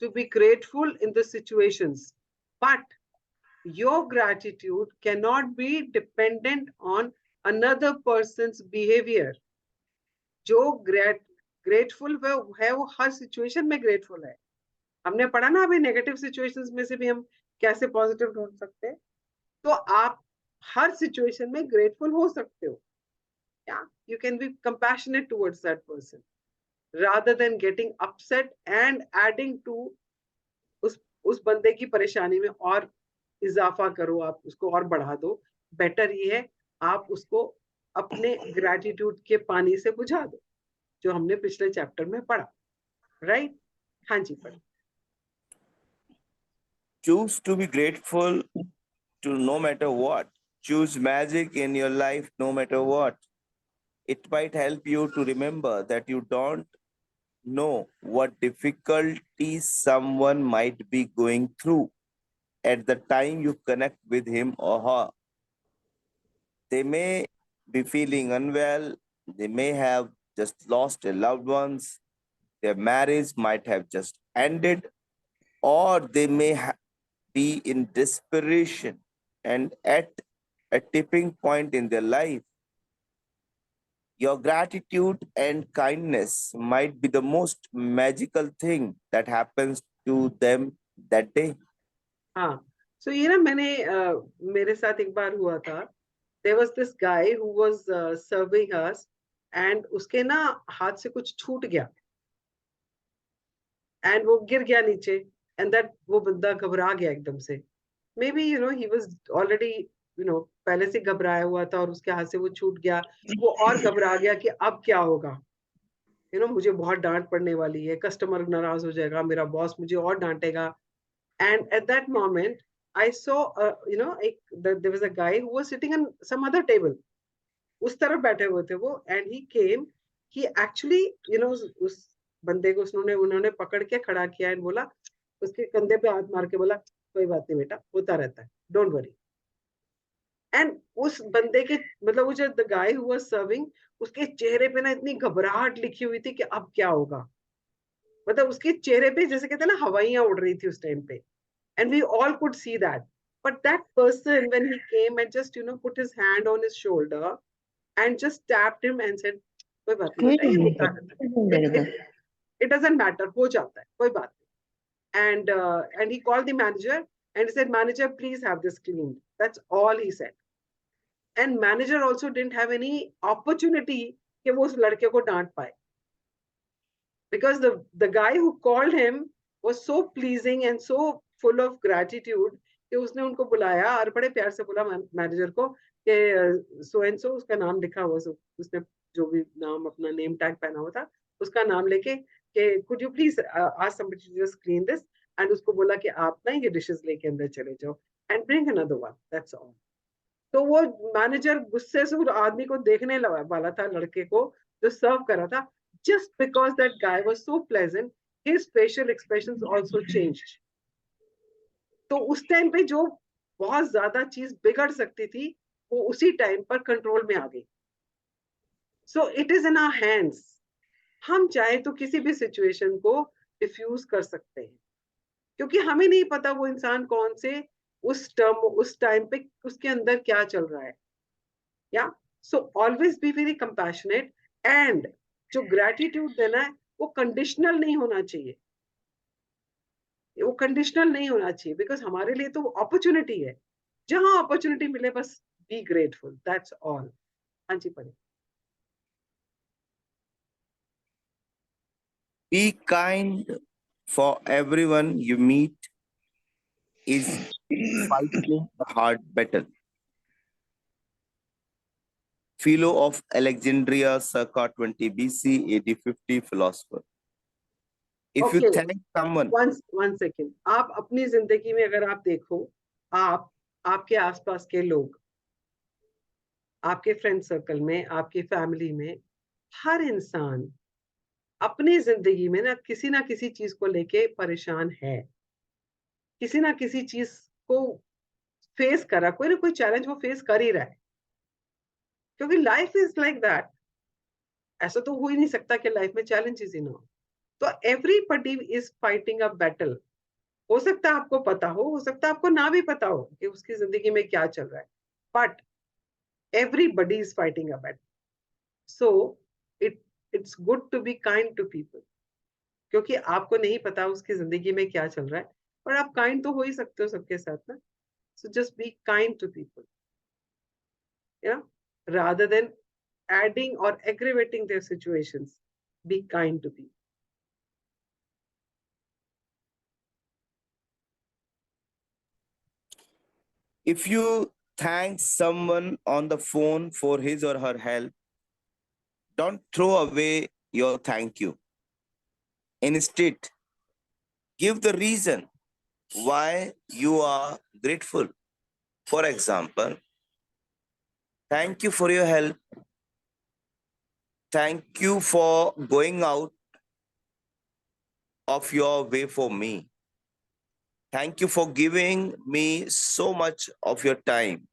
[SPEAKER 1] to be grateful in the situations, but your gratitude cannot be dependent on another person's behavior. जो ग्रेटफुल है वो हर सिचुएशन में ग्रेटफुल है. हमने पढ़ा ना अभी, नेगेटिव सिचुएशंस में से भी हम कैसे पॉजिटिव ढूंढ सकते हैं. तो आप हर सिचुएशन में ग्रेटफुल हो सकते हो. Yeah, you can be compassionate towards that person rather than getting upset and adding to उस बंदे की परेशानी में और इजाफा करो, आप उसको और बढ़ा दो. बेटर ये है आप उसको अपने ग्रेटिट्यूड के पानी से बुझा दो, जो हमने पिछले चैप्टर में पढ़ा. राइट? हाँ जी, पढ़.
[SPEAKER 3] Choose to be grateful to no matter what. Choose magic in your life no matter what. It might help you to remember that you don't know what difficulties someone might be going through at the time you connect with him or her. They may be feeling unwell, they may have just lost their loved ones, their marriage might have just ended, or they may be in desperation and at a tipping point in their life. Your gratitude and kindness might be the most magical thing that happens to them that day.
[SPEAKER 1] हाँ, सो ये ना मैंने मेरे साथ एक बार हुआ था. There was this guy who was serving us, and उसके ना हाथ से कुछ छूट गया एंड वो गिर गया नीचे, एंड दैट वो बंदा घबरा गया एकदम से. May be he was already पहले से घबराया हुआ था, और उसके हाथ से वो छूट गया. वो और घबरा गया कि अब क्या होगा, मुझे बहुत डांट पड़ने वाली है, कस्टमर नाराज हो जाएगा, मेरा बॉस मुझे और डांटेगा. And at that moment, I saw, there was a guy who was sitting on some other table. उस तरफ बैठे हुए थे वो, and he came. He actually, उस बंदे को उन्होंने पकड़ के खड़ा किया and बोला, उसके कंधे पे हाथ मार के बोला, कोई बात नहीं बेटा, होता रहता है, डोंट वरी. एंड उस बंदे के मतलब वो जो the guy who was serving, उसके चेहरे पे ना इतनी घबराहट लिखी हुई थी कि अब क्या होगा. मतलब उसके चेहरे पे जैसे कहते हैं ना, हवाइयां उड़ रही थी उस टाइम पे. And we all could see that. But that person, when he came and just put his hand on his shoulder and just tapped him and said, कोई बात नहीं बेटा, ये होता रहता है. It doesn't matter, हो जाता है, कोई बात नहीं. And he called the manager and he said, manager, please have this cleaned. That's all he said. And manager also didn't have any opportunity कि वो उस लड़के को डांट पाए, because the guy who called him was so pleasing and so full of gratitude कि उसने उनको बुलाया और बड़े प्यार से बोला मैनेजर को कि सो एंड सो, उसका नाम लिखा हुआ, उसने जो भी नाम अपना नेम टैग पहना हुआ था उसका नाम लेके कि could you please ask somebody to just clean this, and उसको बोला कि आप ना ये डिशेस लेके अंदर चले जाओ and bring another one, that's all. तो वो मैनेजर गुस्से से उस आदमी को देखने वाला था, लड़के को जो सर्व कर रहा था, just because that guy was so pleasant, his facial expressions also changed. तो उस टाइम पे जो बहुत ज्यादा चीज बिगड़ सकती थी वो उसी टाइम पर कंट्रोल में आ गई. So it is in our hands. हम चाहे तो किसी भी सिचुएशन को डिफ्यूज कर सकते हैं, क्योंकि हमें नहीं पता वो इंसान कौन से उस टाइम पे उसके अंदर क्या चल रहा है. या so always be very compassionate. And जो ग्रेटिट्यूड देना है वो कंडीशनल नहीं होना चाहिए. वो कंडीशनल नहीं होना चाहिए, बिकॉज हमारे लिए तो अपॉर्चुनिटी है. जहां अपॉर्चुनिटी मिले बस बी ग्रेटफुल, दैट्स ऑल. हाँ जी पढ़े.
[SPEAKER 3] Be kind for everyone you meet is fighting a hard battle. Philo of Alexandria, circa 20 BC, AD 50 philosopher. If you
[SPEAKER 1] Okay.
[SPEAKER 3] thank someone,
[SPEAKER 1] one second. आप अपनी जिंदगी में अगर आप देखो, आप आपके आसपास के लोग, आपके फ्रेंड सर्कल में, आपकी फैमिली में, हर इंसान अपनी जिंदगी में ना किसी चीज को लेके परेशान है. किसी ना किसी चीज को फेस करा, कोई ना कोई चैलेंज वो फेस कर ही रहा है, क्योंकि लाइफ इज लाइक दैट. ऐसा तो हो ही नहीं सकता कि लाइफ में चैलेंजेस ही ना हो. तो everybody is fighting a battle. हो सकता है आपको पता हो सकता है आपको ना भी पता हो कि उसकी जिंदगी में क्या चल रहा है, but everybody is fighting a battle. So it it's good to be kind to people, क्योंकि आपको नहीं पता उसकी जिंदगी में क्या चल रहा है, पर आप काइंड तो हो ही सकते हो सबके साथ ना. So just be kind to people, you know, rather than adding or aggravating their situations. Be kind to people.
[SPEAKER 3] if you thank someone on the phone for his or her help, don't throw away your thank you. Instead, give the reason why you are grateful. For example, thank you for your help. Thank you for going out of your way for me. Thank you for giving me so much of your time.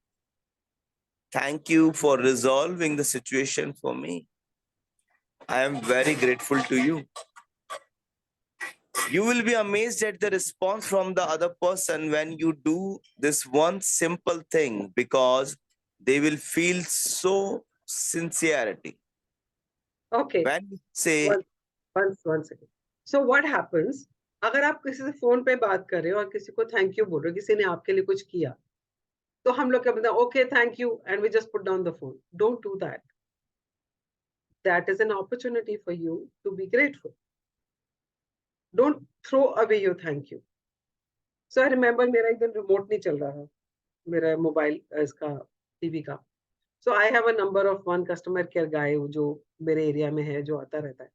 [SPEAKER 3] Thank you for resolving the situation for me. I am very grateful to you. You will be amazed at the response from the other person when you do this one simple thing, because they will feel so sincerity.
[SPEAKER 1] Okay.
[SPEAKER 3] When you say,
[SPEAKER 1] One second. So what happens? अगर आप किसी से phone पे बात कर रहे हो और किसी को थैंक यू बोल रहे हो, किसी ने आपके लिए कुछ किया, तो हम लोग क्या बोलते हैं, okay thank you, and we just put down the phone. Don't do that. That is an opportunity for you to be grateful. Don't throw away your thank you. So I remember मेरा एक दिन remote नहीं चल रहा था, मेरा mobile इसका TV का. So I have a number of one customer care guy जो मेरे एरिया में है, जो आता रहता है.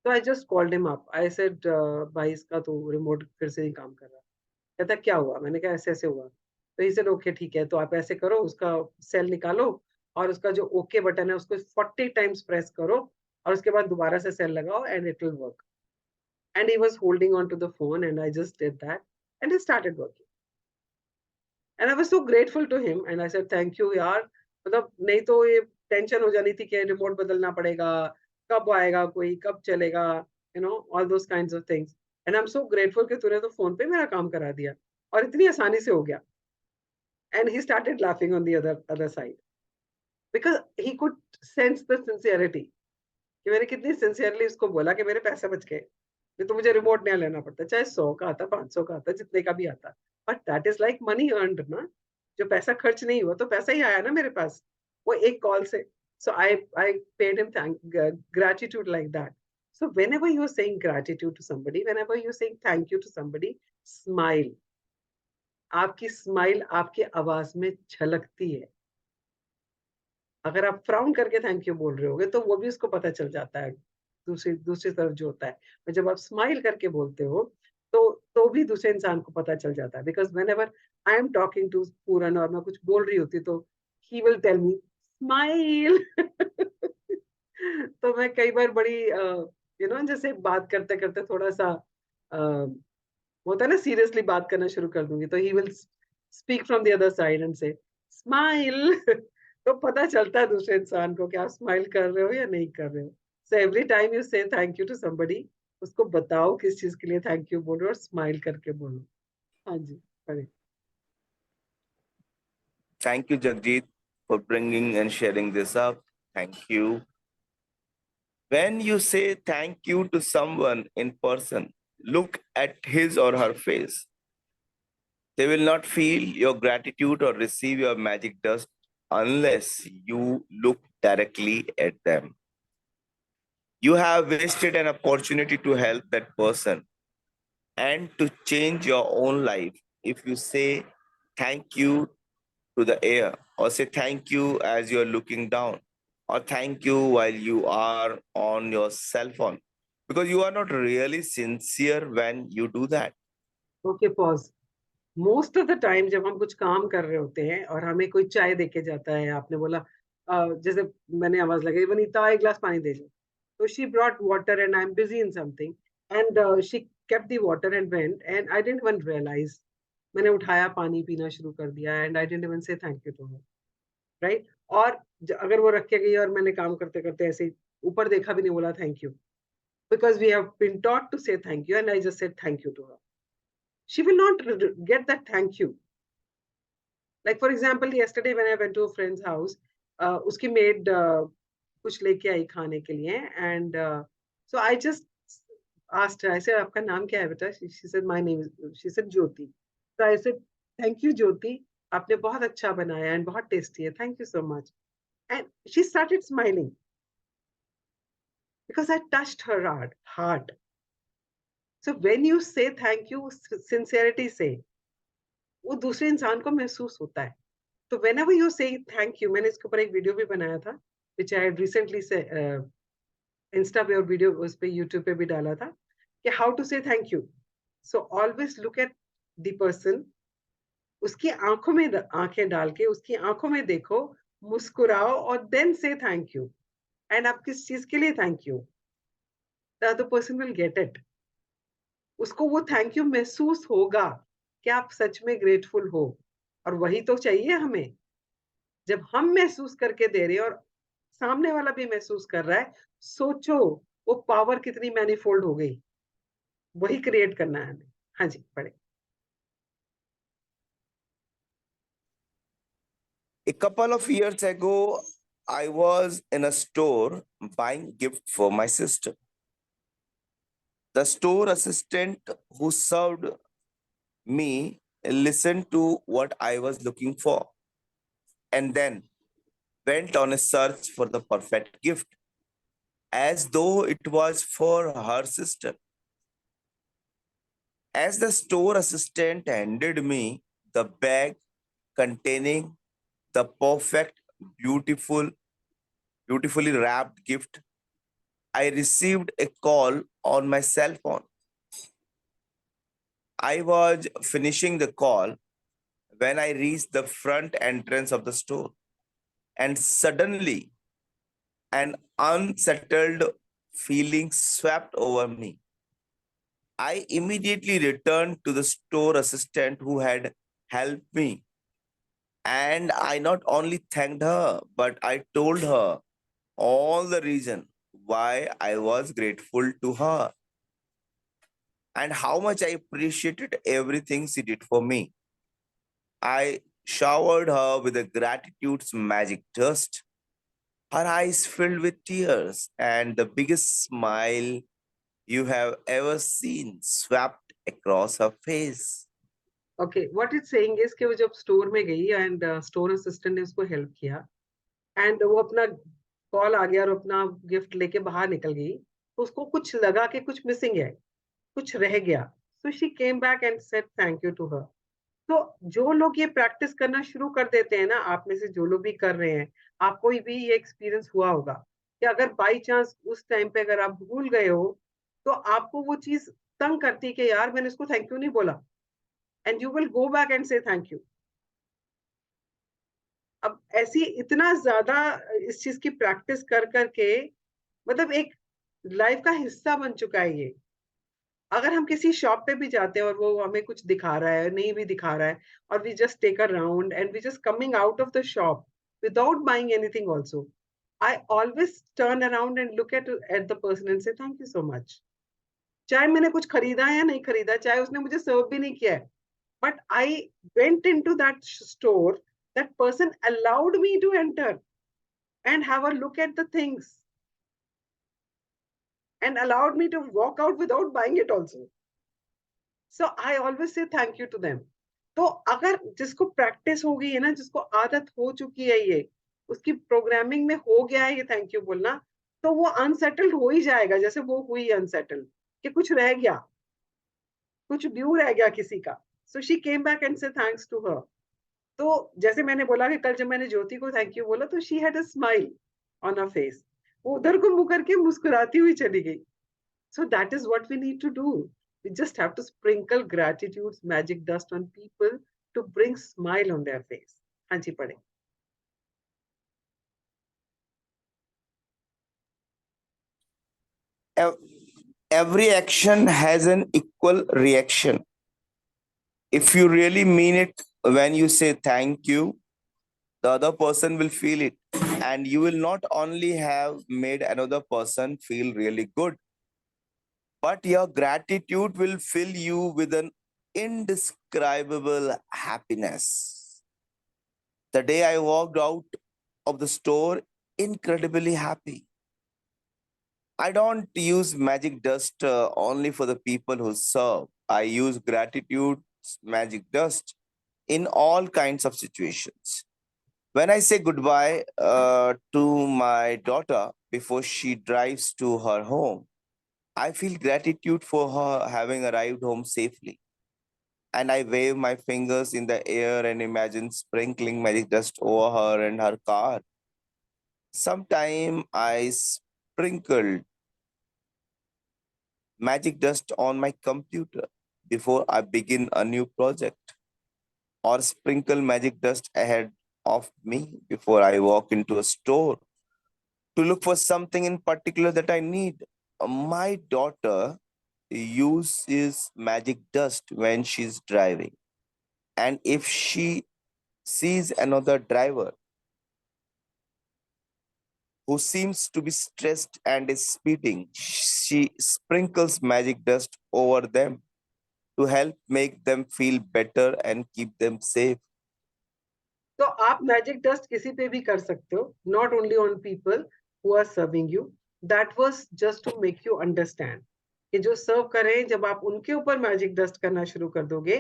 [SPEAKER 1] तो I just called him up. I said भाई इसका तो रिमोट फिर से नहीं काम कर रहा. कहता क्या हुआ? मैंने कहा ऐसे ऐसे हुआ. तो ही सेड ओके ठीक है, तो आप ऐसे करो, उसका सेल निकालो और उसका जो ओके बटन है उसको 40 टाइम्स प्रेस करो और उसके बाद दोबारा से सेल लगाओ and it will work. And he was holding on to the phone and I just did that and it started working. And I was so grateful to him and I said thank you यार. मतलब नहीं तो ये tension हो जानी थी कि remote बदलना पड़ेगा, कब आएगा कोई, कब चलेगा, all those kinds of things. And I am so grateful कि तूने तो फोन पे मेरा काम करा दिया और इतनी आसानी से हो गया. And he started laughing on the other side because he could sense the sincerity कि मैंने कितनी सिंसियरली उसको बोला कि मेरे पैसे बच गए. नहीं तो मुझे रिमोट नहीं लेना पड़ता, चाहे 100 का आता, 500 का आता, जितने का भी आता. But that is like money earned ना. जो पैसा खर्च नहीं हुआ तो पैसा ही आया ना मेरे पास, वो एक कॉल से. So I paid him gratitude like that. So whenever you're saying gratitude to somebody, whenever you're saying thank you to somebody, smile. आपकी स्माइल आपकी आवाज में झलकती है. अगर आप फ्राउन करके थैंक यू बोल रहे होगे तो वो भी उसको पता चल जाता है. दूसरी दूसरी तरफ जो होता है, और जब आप स्माइल करके बोलते हो तो भी दूसरे इंसान को पता चल जाता है. Because whenever I am talking to Puran और मैं कुछ बोल रही होती तो he will tell me smile. तो मैं कई बार बड़ी जैसे बात करते करते थोड़ा सा होता है ना, सीरियसली बात करना शुरू कर दूंगी तो he will speak from the other side and से स्माइल तो पता चलता है दूसरे इंसान को कि आप स्माइल कर रहे हो या नहीं कर रहे हो. So every time you say thank you to somebody, उसको बताओ किस चीज के लिए थैंक यू बोलो और स्माइल करके बोलो. हाँ जी, पढ़े.
[SPEAKER 3] Thank you, Jagjit, for bringing and sharing this up. Thank you. When you say thank you to someone in person, look at his or her face. They will not feel your gratitude or receive your magic dust unless you look directly at them. You have wasted an opportunity to help that person and to change your own life if you say thank you to the air, or say thank you as you're looking down, or thank you while you are on your cell phone, because you are not really sincere when you do that.
[SPEAKER 1] Okay, pause. Most of the time जब हम कुछ काम कर रहे होते हैं और हमें कोई चाय देके जाता है, आपने बोला जैसे मैंने आवाज लगाई, वनीता एक गिलास पानी दे दो, तो she brought water and I am busy in something and she kept the water and went and I didn't even realise. मैंने उठाया, पानी पीना शुरू कर दिया and I didn't even say thank you to her, right. और अगर वो रख के गई और मैंने काम करते करते ऐसे ही ऊपर देखा भी नहीं, बोला thank you, because we have been taught to say thank you and I just said thank you to her, she will not get that thank you. Like for example, yesterday when I went to a friend's house, uski maid कुछ लेके आई खाने के लिए and so I just asked her, I said आपका नाम क्या है बेटा? She said my name is, she said Jyoti. So I said thank you Jyoti, आपने बहुत अच्छा बनाया and बहुत tasty है, thank you so much. And she started smiling because I touched her heart. So when you say thank you sincerity से, वो दूसरे इंसान को महसूस होता है. तो whenever you say thank you, मैंने इसके ऊपर एक वीडियो भी बनाया था which I had recently से इंस्टा पे और वीडियो उस पे यूट्यूब पे भी डाला था कि how to say thank you. So always look at the person, उसकी आंखों में आंखें डाल के उसकी आंखों में देखो, मुस्कुराओ और then say thank you. And आप किस चीज के लिए thank you, the other person will get it. उसको वो थैंक यू महसूस होगा कि आप सच में ग्रेटफुल हो. और वही तो चाहिए हमें. जब हम महसूस करके दे रहे हैं और सामने वाला भी महसूस कर रहा है, सोचो वो पावर कितनी मैनीफोल्ड हो गई. वही क्रिएट करना है हमें. हाँ जी, पढ़े.
[SPEAKER 3] A couple of years ago, I was in a store buying gift for my sister. The store assistant who served me listened to what I was looking for and then went on a search for the perfect gift as though it was for her sister. As the store assistant handed me the bag containing the perfect, beautifully wrapped gift, I received a call on my cell phone. I was finishing the call when I reached the front entrance of the store, and suddenly an unsettled feeling swept over me. I immediately returned to the store assistant who had helped me, and I not only thanked her, but I told her all the reason why I was grateful to her and how much I appreciated everything she did for me. I showered her with the gratitude's magic dust. Her eyes filled with tears, and the biggest smile you have ever seen swept across her face.
[SPEAKER 1] Okay, what it saying is कि वो जब store में गई and store assistant ने उसको help किया and वो अपना कॉल आ गया और अपना गिफ्ट लेके बाहर निकल गई, तो उसको कुछ लगा कि कुछ मिसिंग है, कुछ रह गया. So she came back and said thank you to her. तो जो लोग ये प्रैक्टिस करना शुरू कर देते हैं ना, आप में से जो लोग भी कर रहे हैं, आपको भी ये एक्सपीरियंस हुआ होगा कि अगर बाई चांस उस टाइम पे अगर आप भूल गए हो, तो आपको वो चीज तंग करती है कि यार मैंने इसको थैंक यू नहीं बोला, and you will go back and say thank you. अब ऐसी इतना ज्यादा इस चीज की प्रैक्टिस कर करके, मतलब एक लाइफ का हिस्सा बन चुका है ये. अगर हम किसी शॉप पे भी जाते हैं और वो हमें कुछ दिखा रहा है, नहीं भी दिखा रहा है, और we just take a round and we just coming out of the shop without buying anything also, I always turn around and look at the person and say thank you so much. चाहे मैंने कुछ खरीदा है या नहीं खरीदा, चाहे उसने मुझे सर्व भी नहीं किया है, but I went into that store, that person allowed me to enter and have a look at the things and allowed me to walk out without buying it also. So I always say thank you to them. तो अगर जिसको practice हो गई है ना, जिसको आदत हो चुकी है ये, उसकी प्रोग्रामिंग में हो गया है ये थैंक यू बोलना, तो वो अनसेटल्ड हो ही जाएगा, जैसे वो हुई अनसेटल्ड कि कुछ रह गया, कुछ ड्यू रह गया किसी का। सो शी केम बैक एंड से थैंक्स टू हर। तो जैसे मैंने बोला कि कल जब मैंने ज्योति को थैंक यू बोला तो she had a smile on her face, वो उधर को मुंह करके मुस्कुराती हुई चली गई। So that is what we need to do. We just have to sprinkle gratitude's magic dust on people to bring smile on their face. हाँ जी पढ़े।
[SPEAKER 3] Every action has an equal reaction. If you really mean it when you say thank you, the other person will feel it. And you will not only have made another person feel really good, but your gratitude will fill you with an indescribable happiness. The day I walked out of the store incredibly happy. I don't use magic dust only for the people who serve. I use gratitude magic dust in all kinds of situations. When I say goodbye to my daughter before she drives to her home, I feel gratitude for her having arrived home safely. And I wave my fingers in the air and imagine sprinkling magic dust over her and her car. Sometime I sprinkled magic dust on my computer before I begin a new project, or sprinkle magic dust ahead of me before I walk into a store to look for something in particular that I need. My daughter uses magic dust when she's driving, and if she sees another driver who seems to be stressed and is speeding, she sprinkles magic dust over them to help make them feel better and keep them safe.
[SPEAKER 1] तो आप magic dust किसी पे भी कर सकते हो, not only on people who are serving you. That was just to make you understand कि जो सर्व करें, जब आप उनके ऊपर मैजिक डस्ट करना शुरू कर दोगे,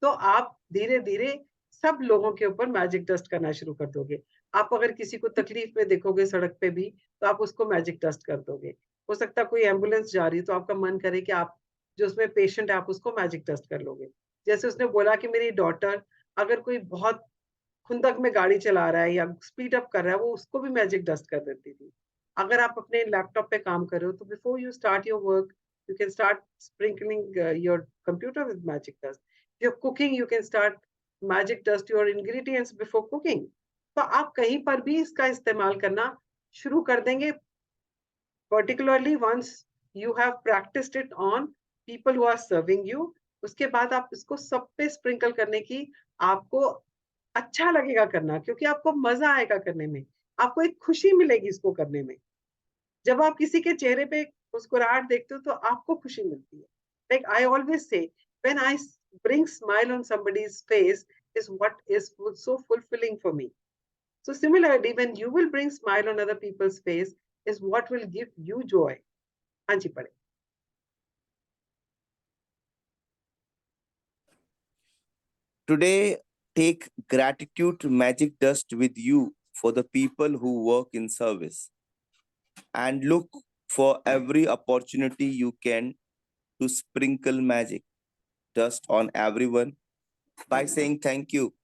[SPEAKER 1] तो आप धीरे धीरे सब लोगों के ऊपर मैजिक डस्ट करना शुरू कर दोगे। आप अगर किसी को तकलीफ में देखोगे सड़क पे भी, तो आप उसको मैजिक डस्ट कर दोगे। हो सकता है कोई एम्बुलेंस जा रही है, तो आपका मन करे कि आप जो उसमें पेशेंट है, आप उसको मैजिक डस्ट कर लोगे। जैसे उसने बोला कि मेरी डॉटर, अगर कोई बहुत खुंदक में गाड़ी चला रहा है या स्पीड अप कर रहा है, वो उसको भी मैजिक डस्ट कर देती थी। अगर आप अपने लैपटॉप पे काम कर रहे हो, तो before you start your work, you can start sprinkling your computer with magic dust. You cooking, you can start magic dust your ingredients before cooking. तो आप कहीं पर भी इसका इस्तेमाल करना शुरू कर देंगे, particularly once you have practiced it on people who are serving you। उसके बाद आप इसको सब पे स्प्रिंकल करने की, आपको अच्छा लगेगा करना, क्योंकि आपको मजा आएगा करने में, आपको एक खुशी मिलेगी इसको करने में। जब आप किसी के चेहरे पे मुस्कुराहट देखते हो, तो आपको खुशी मिलती है। Like I always say, when I bring smile on somebody's face is what is so fulfilling for me। So similarly, when you will bring smile on other people's face is what will give you joy। हाँ जी पढ़े।
[SPEAKER 3] Today, take gratitude magic dust with you for the people who work in service, and look for every opportunity you can to sprinkle magic dust on everyone by saying thank you.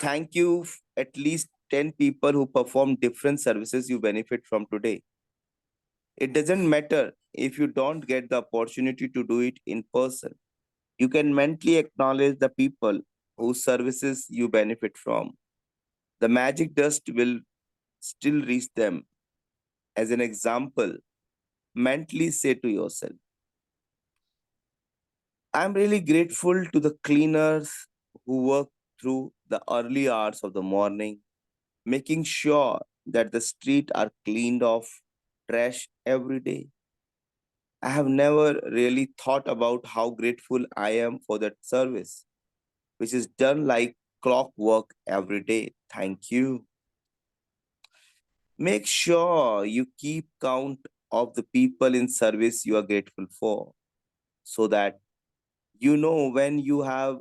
[SPEAKER 3] Thank you, at least 10 people who perform different services you benefit from today. It doesn't matter if you don't get the opportunity to do it in person. You can mentally acknowledge the people whose services you benefit from. The magic dust will still reach them. As an example, mentally say to yourself, I'm really grateful to the cleaners who work through the early hours of the morning, making sure that the streets are cleaned of trash every day. I have never really thought about how grateful I am for that service, which is done like clockwork every day. Thank you. Make sure you keep count of the people in service you are grateful for so that you know when you have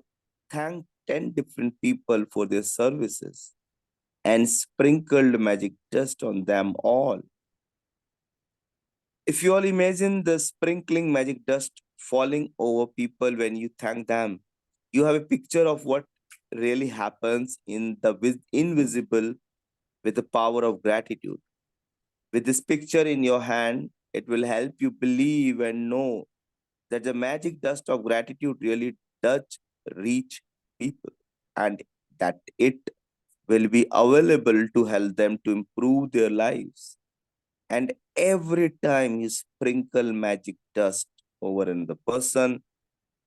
[SPEAKER 3] thanked 10 different people for their services and sprinkled magic dust on them all. If you all imagine the sprinkling magic dust falling over people when you thank them, you have a picture of what really happens in the invisible with the power of gratitude. With this picture in your hand, it will help you believe and know that the magic dust of gratitude really does reach people and that it will be available to help them to improve their lives. And every time you sprinkle magic dust over in the person,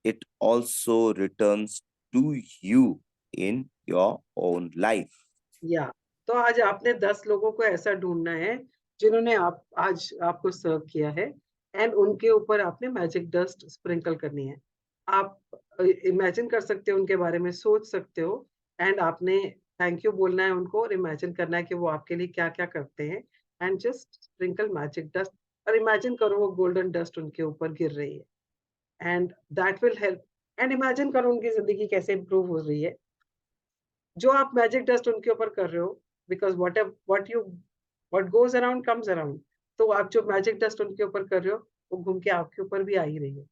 [SPEAKER 3] it also returns to you in your own life.
[SPEAKER 1] या तो आज आपने 10 लोगों को ऐसा ढूंढना है जिन्होंने आप आज आपको सर्व किया है एंड उनके ऊपर आपने मैजिक डस्ट स्प्रिंकल करनी है। आप इमेजिन कर सकते हो, उनके बारे में सोच सकते हो एंड आपने थैंक यू बोलना है उनको और इमेजिन करना है कि वो आपके लिए क्या-क्या करते हैं and just sprinkle magic dust और इमेजिन करो वो गोल्डन डस्ट उनके ऊपर गिर रही है and that will help and imagine करो उनकी ज़िंदगी कैसे इम्प्रूव हो रही है। जो आप मैजिक डस्ट उनके ऊपर कर रहे हो because what goes around comes around. तो आप जो मैजिक डस्ट उनके ऊपर कर रहे हो, वो घूम के आपके ऊपर भी आ ही रही है।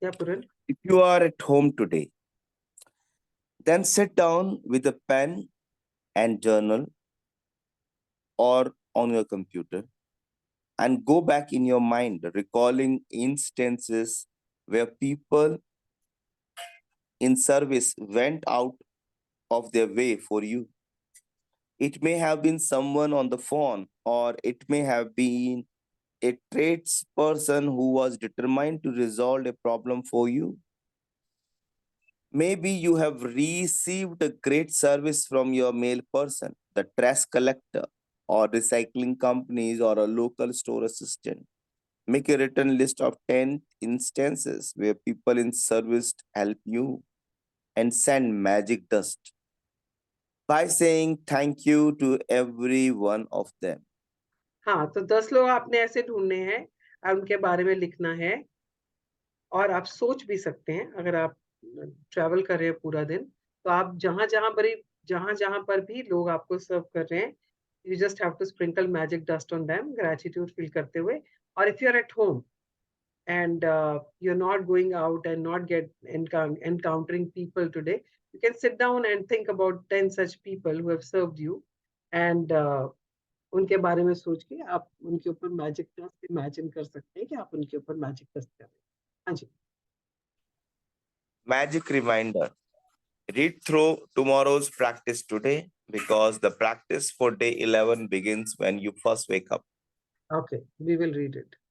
[SPEAKER 1] या पूरन?
[SPEAKER 3] If you are at home today, then sit down with a pen and journal or on your computer and go back in your mind, recalling instances where people in service went out of their way for you. It may have been someone on the phone, or it may have been a tradesperson who was determined to resolve a problem for you. Maybe you have received a great service from your mail person, the trash collector, or recycling companies, or a local store assistant. Make a written list of 10 instances where people in service help you and send magic dust by saying thank you to every one of them.
[SPEAKER 1] हाँ, तो 10 लोग आपने ऐसे ढूँढने हैं, उनके बारे में लिखना है और आप सोच भी सकते हैं अगर आप ट्रैवल कर रहे हैं पूरा दिन, तो आप जहाँ-जहाँ पर भी लोग आपको सर्व कर रहे हैं, you just have to sprinkle magic dust on them gratitude feel करते हुए। और if you are at home and you're not going out and not encountering people today, you can sit down and think about 10 such people who have served you and उनके बारे में सोच के आप उनके ऊपर मैजिक डस्ट इमेजिन कर सकते हैं कि आप उनके ऊपर मैजिक डस्ट कर रहे हैं। हाँ जी।
[SPEAKER 3] Magic reminder: read through tomorrow's practice today because the practice for day 11 begins when you first wake up.
[SPEAKER 1] Okay, we will read it.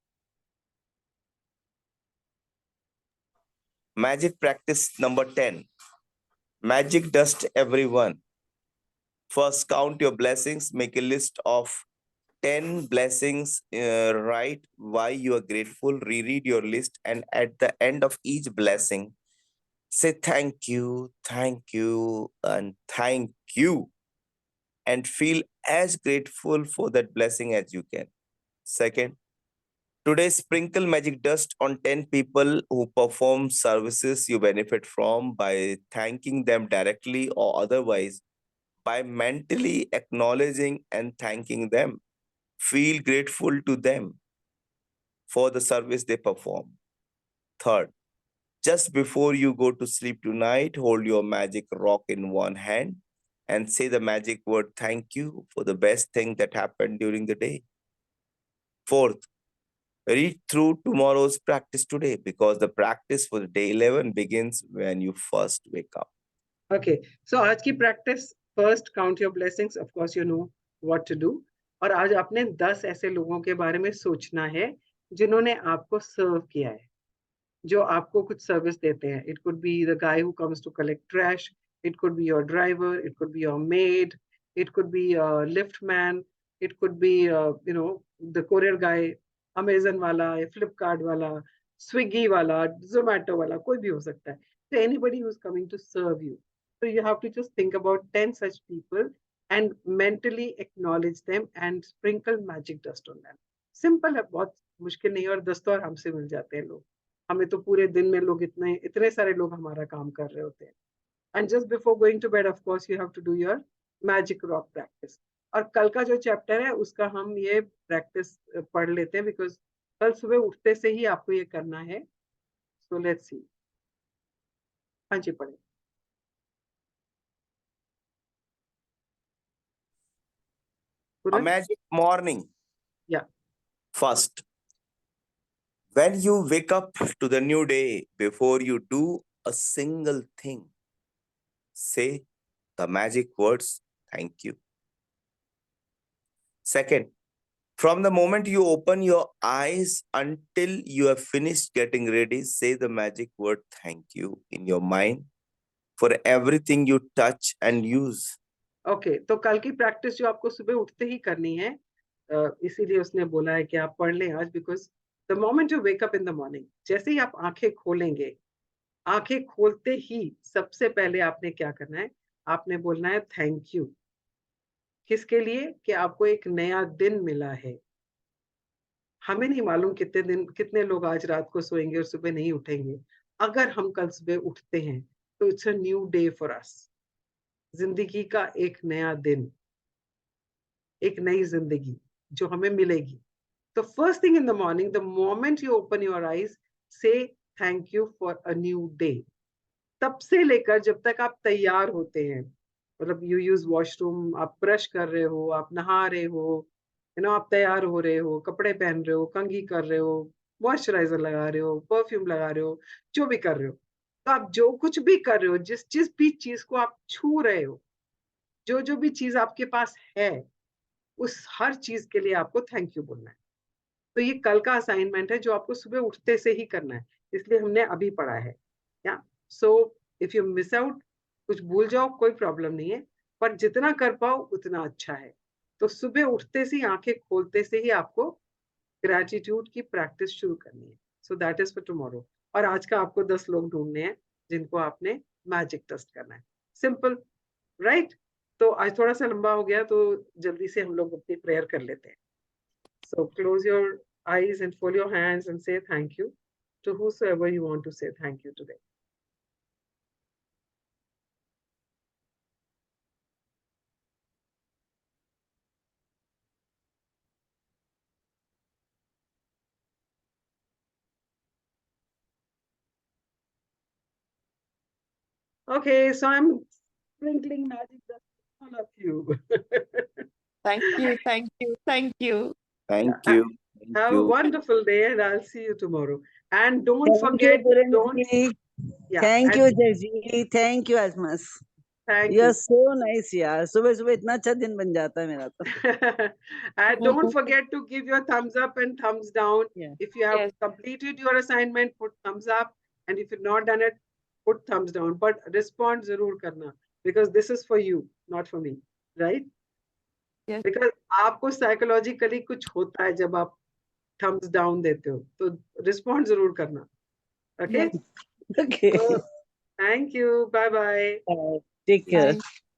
[SPEAKER 3] Magic practice number 10: magic dust everyone. First, count your blessings, make a list of 10 blessings, write why you are grateful, reread your list, and at the end of each blessing, say thank you, and thank you, and feel as grateful for that blessing as you can. Second, today sprinkle magic dust on 10 people who perform services you benefit from by thanking them directly or otherwise by mentally acknowledging and thanking them. Feel grateful to them for the service they perform. Third, just before you go to sleep tonight, hold your magic rock in one hand and say the magic word thank you for the best thing that happened during the day. Fourth, read through tomorrow's practice today because the practice for day 11 begins when you first wake up.
[SPEAKER 1] Okay, so आज की practice, first count your blessings, of course you know what to do. और आज आपने 10 ऐसे लोगों के बारे में सोचना है जिन्होंने आपको सर्व किया है, जो आपको कुछ सर्विस देते हैं. It could be the guy who comes to collect trash, it could be your driver, it could be your maid, it could be lift man, it could be the courier guy, Amazon वाला, फ्लिपकार्ट वाला, Swiggy वाला, जोमेटो वाला, कोई भी हो सकता है. So anybody who's coming to serve you. So you have to just think about 10 such people and mentally acknowledge them and sprinkle magic dust on them. Simple है, बहुत मुश्किल नहीं है. और दस्तौर हमसे मिल जाते हैं लोग. हमें तो पूरे दिन में लोग इतने सारे लोग हमारा काम कर रहे होते हैं. And just before going to bed, of course, you have to do your magic rock practice. और कल का जो चैप्टर है उसका हम ये प्रैक्टिस पढ़ लेते हैं, बिकॉज कल सुबह उठते से ही आपको ये करना है. So let's see. हाँ जी, पढ़े.
[SPEAKER 3] A magic morning.
[SPEAKER 1] Yeah.
[SPEAKER 3] First, when you wake up to the new day, before you do a single thing, say the magic words, thank you. Second, from the moment you open your eyes until you have finished getting ready, say the magic word, thank you, in your mind for everything you touch and use.
[SPEAKER 1] Okay, तो कल की practice जो आपको सुबह उठते ही करनी है, इसीलिए उसने बोला है कि आप पढ़ लें आज, because the moment you wake up in the morning, जैसे ही आप आंखें खोलेंगे, आंखें खोलते ही सबसे पहले आपने क्या करना है, आपने बोलना है थैंक यू. किसके लिए? कि आपको एक नया दिन मिला है. हमें नहीं मालूम कितने लोग आज रात को सोएंगे और सुबह नहीं उठेंगे. अगर हम कल सुबह उठते हैं तो it's a new day for us. जिंदगी का एक नया दिन, एक नई जिंदगी जो हमें मिलेगी. तो first thing in the morning, the moment you open your eyes, say thank you for a new day. तब से लेकर जब तक आप तैयार होते हैं, मतलब यू यूज वॉशरूम, आप ब्रश कर रहे हो, आप नहा रहे हो, आप तैयार हो रहे हो, कपड़े पहन रहे हो, कंघी कर रहे हो, मॉइस्चराइजर लगा रहे हो, परफ्यूम लगा रहे हो, जो भी कर रहे हो, तो आप जो कुछ भी कर रहे हो, जिस भी चीज को आप छू रहे हो, जो भी चीज आपके पास है, उस हर चीज के लिए आपको थैंक यू बोलना है. तो ये कल का असाइनमेंट है जो आपको सुबह उठते से ही करना है, इसलिए हमने अभी पढ़ा है. या so if you miss out, कुछ भूल जाओ, कोई प्रॉब्लम नहीं है, पर जितना कर पाओ उतना अच्छा है. तो सुबह उठते से ही, आंखें खोलते से ही आपको ग्रेटिट्यूड की प्रैक्टिस शुरू करनी है. So that is for tomorrow. और आज का आपको 10 लोग ढूंढने हैं जिनको आपने मैजिक टेस्ट करना है. Simple, right? तो आज थोड़ा सा लंबा हो गया, तो जल्दी से हम लोग अपनी प्रेयर कर लेते हैं. So close your eyes and fold your hands and say thank you to whosoever you want to say thank you today. Okay, so I'm sprinkling magic dust on all of you.
[SPEAKER 2] Thank you, thank you, thank you.
[SPEAKER 3] Thank you. Thank
[SPEAKER 1] Have a
[SPEAKER 3] you.
[SPEAKER 1] wonderful day, and I'll see you tomorrow. And don't
[SPEAKER 4] Thank
[SPEAKER 1] forget,
[SPEAKER 4] you, Puran
[SPEAKER 1] don't.
[SPEAKER 4] ji.
[SPEAKER 1] Yeah,
[SPEAKER 4] Thank
[SPEAKER 1] and
[SPEAKER 4] you, Jai. Thank you, Asmas.
[SPEAKER 1] thank
[SPEAKER 4] You are
[SPEAKER 1] you.
[SPEAKER 4] so nice, यार. सुबह सुबह इतना अच्छा दिन बन जाता है मेरा तो.
[SPEAKER 1] And don't forget to give your thumbs up and thumbs down.
[SPEAKER 4] Yeah.
[SPEAKER 1] If you have
[SPEAKER 2] Yes.
[SPEAKER 1] completed your assignment, put thumbs up, and if you've not done it, put thumbs down. But respond जरूर करना, because this is for you, not for me, right?
[SPEAKER 2] Yes.
[SPEAKER 1] Because आपको psychologically कुछ होता है जब आप thumbs down देते हो, तो respond जरूर करना. Okay?
[SPEAKER 2] Yes.
[SPEAKER 4] Okay.
[SPEAKER 1] So, thank you. Bye bye.
[SPEAKER 4] Take care.
[SPEAKER 2] Bye.